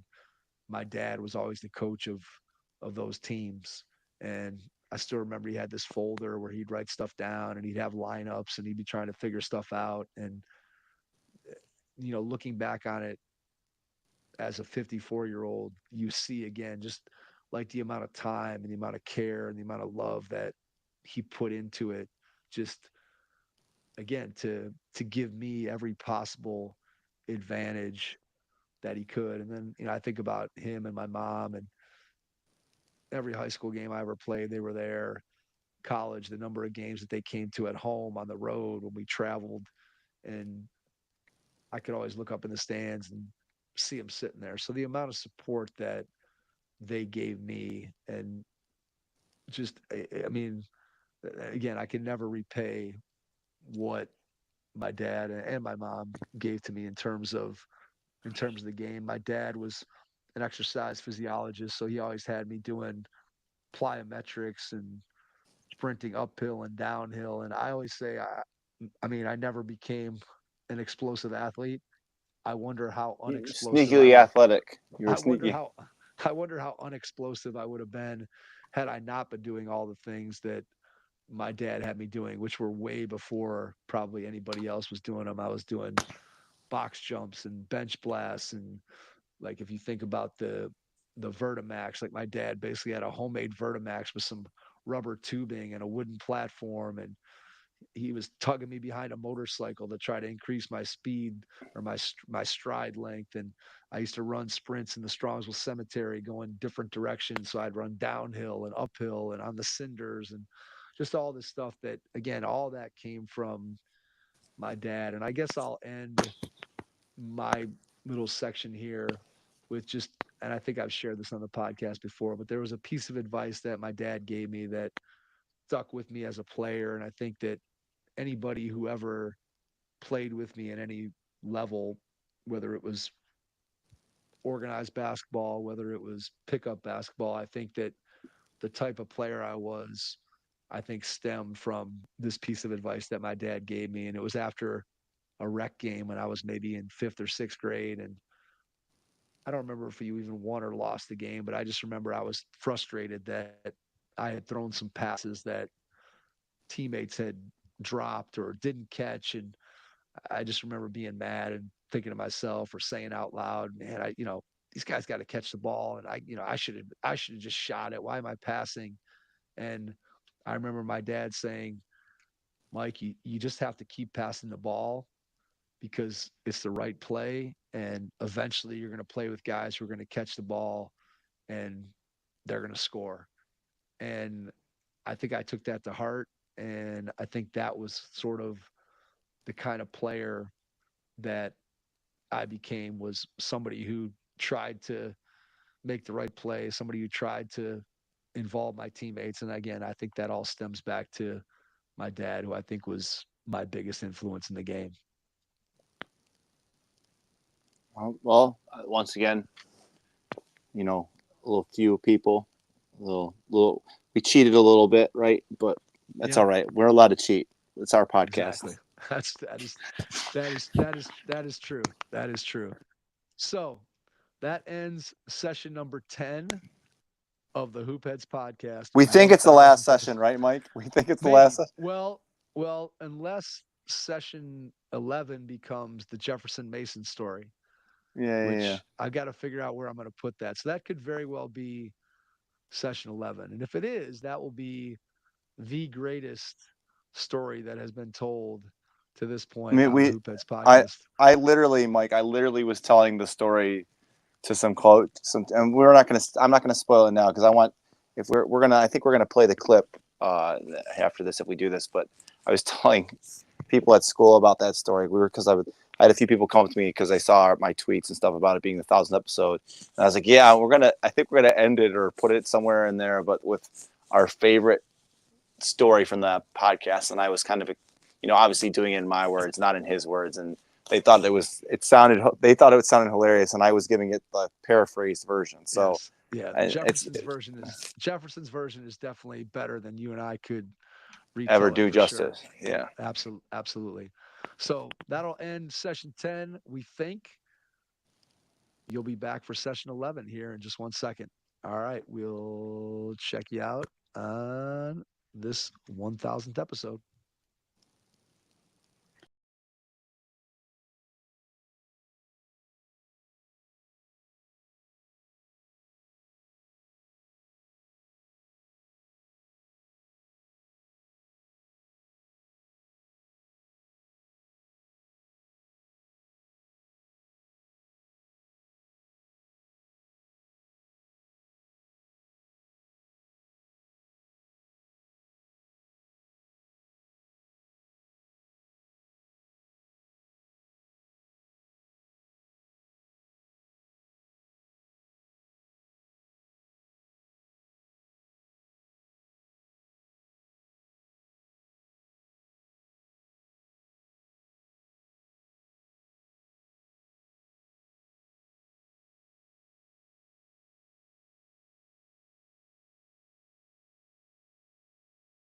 my dad was always the coach of those teams. And I still remember he had this folder where he'd write stuff down and he'd have lineups and he'd be trying to figure stuff out. And, looking back on it as a 54-year-old, you see again, just like the amount of time and the amount of care and the amount of love that he put into it, just again, to give me every possible advantage that he could. And then, I think about him and my mom, and every high school game I ever played, they were there. College, the number of games that they came to at home, on the road, when we traveled, and I could always look up in the stands and see them sitting there. So the amount of support that they gave me, and just, I mean, again, I can never repay what my dad and my mom gave to me in terms of the game. My dad was an exercise physiologist, so he always had me doing plyometrics and sprinting uphill and downhill. And I always say, I mean, I never became an explosive athlete. I wonder how unexplosive I Sneakily would. athletic. You were I wonder sneaky. how. I wonder how unexplosive I would have been had I not been doing all the things that my dad had me doing, which were way before probably anybody else was doing them. I was doing box jumps and bench blasts, and like if you think about the Vertimax, like my dad basically had a homemade Vertimax with some rubber tubing and a wooden platform, and he was tugging me behind a motorcycle to try to increase my speed or my stride length. And I used to run sprints in the Strongsville Cemetery going different directions. So I'd run downhill and uphill and on the cinders, and just all this stuff that, again, all that came from my dad. And I guess I'll end my little section here with just, and I think I've shared this on the podcast before, but there was a piece of advice that my dad gave me that stuck with me as a player. And I think that anybody who ever played with me at any level, whether it was organized basketball, whether it was pickup basketball, I think that the type of player I was, I think stemmed from this piece of advice that my dad gave me. And it was after a rec game when I was maybe in fifth or sixth grade. And I don't remember if you even won or lost the game, but I just remember I was frustrated that I had thrown some passes that teammates had dropped or didn't catch. And I just remember being mad and thinking to myself or saying out loud, man, these guys got to catch the ball. And I should have just shot it. Why am I passing? And I remember my dad saying, Mike, you just have to keep passing the ball because it's the right play. And eventually you're going to play with guys who are going to catch the ball and they're going to score. And I think I took that to heart. And I think that was sort of the kind of player that I became, was somebody who tried to make the right play, somebody who tried to involve my teammates. And again, I think that all stems back to my dad, who I think was my biggest influence in the game. Well, once again, a little few people, a little. We cheated a little bit, right? But that's Yeah. all right. We're allowed to cheat. It's our podcast. Exactly. That is true. That is true. So that ends session number 10 of the Hoopheads podcast. We think it's the last 1000th session, episode. right, Mike? We think it's the Maybe. last session. Well, unless session 11 becomes the Jefferson Mason story, which I've got to figure out where I'm going to put that. So that could very well be session 11. And if it is, that will be the greatest story that has been told to this point on the Hoopheads podcast. I literally, Mike, I literally was telling the story to some, and I'm not gonna spoil it now because I want, if I think we're gonna play the clip after this if we do this. But I was telling people at school about that story. I had a few people come up to me because they saw my tweets and stuff about it being the 1000th episode, and I was like, yeah, I think we're gonna end it or put it somewhere in there, but with our favorite story from the podcast. And I was kind of, obviously doing it in my words, not in his words, and they thought it sounded hilarious, and I was giving it the paraphrased version. So yes. Yeah, Jefferson's version is definitely better than you and I could ever do justice. Sure. Yeah, absolutely. So that'll end session 10. We think you'll be back for session 11 here in just 1 second. All right, we'll check you out on this 1000th episode.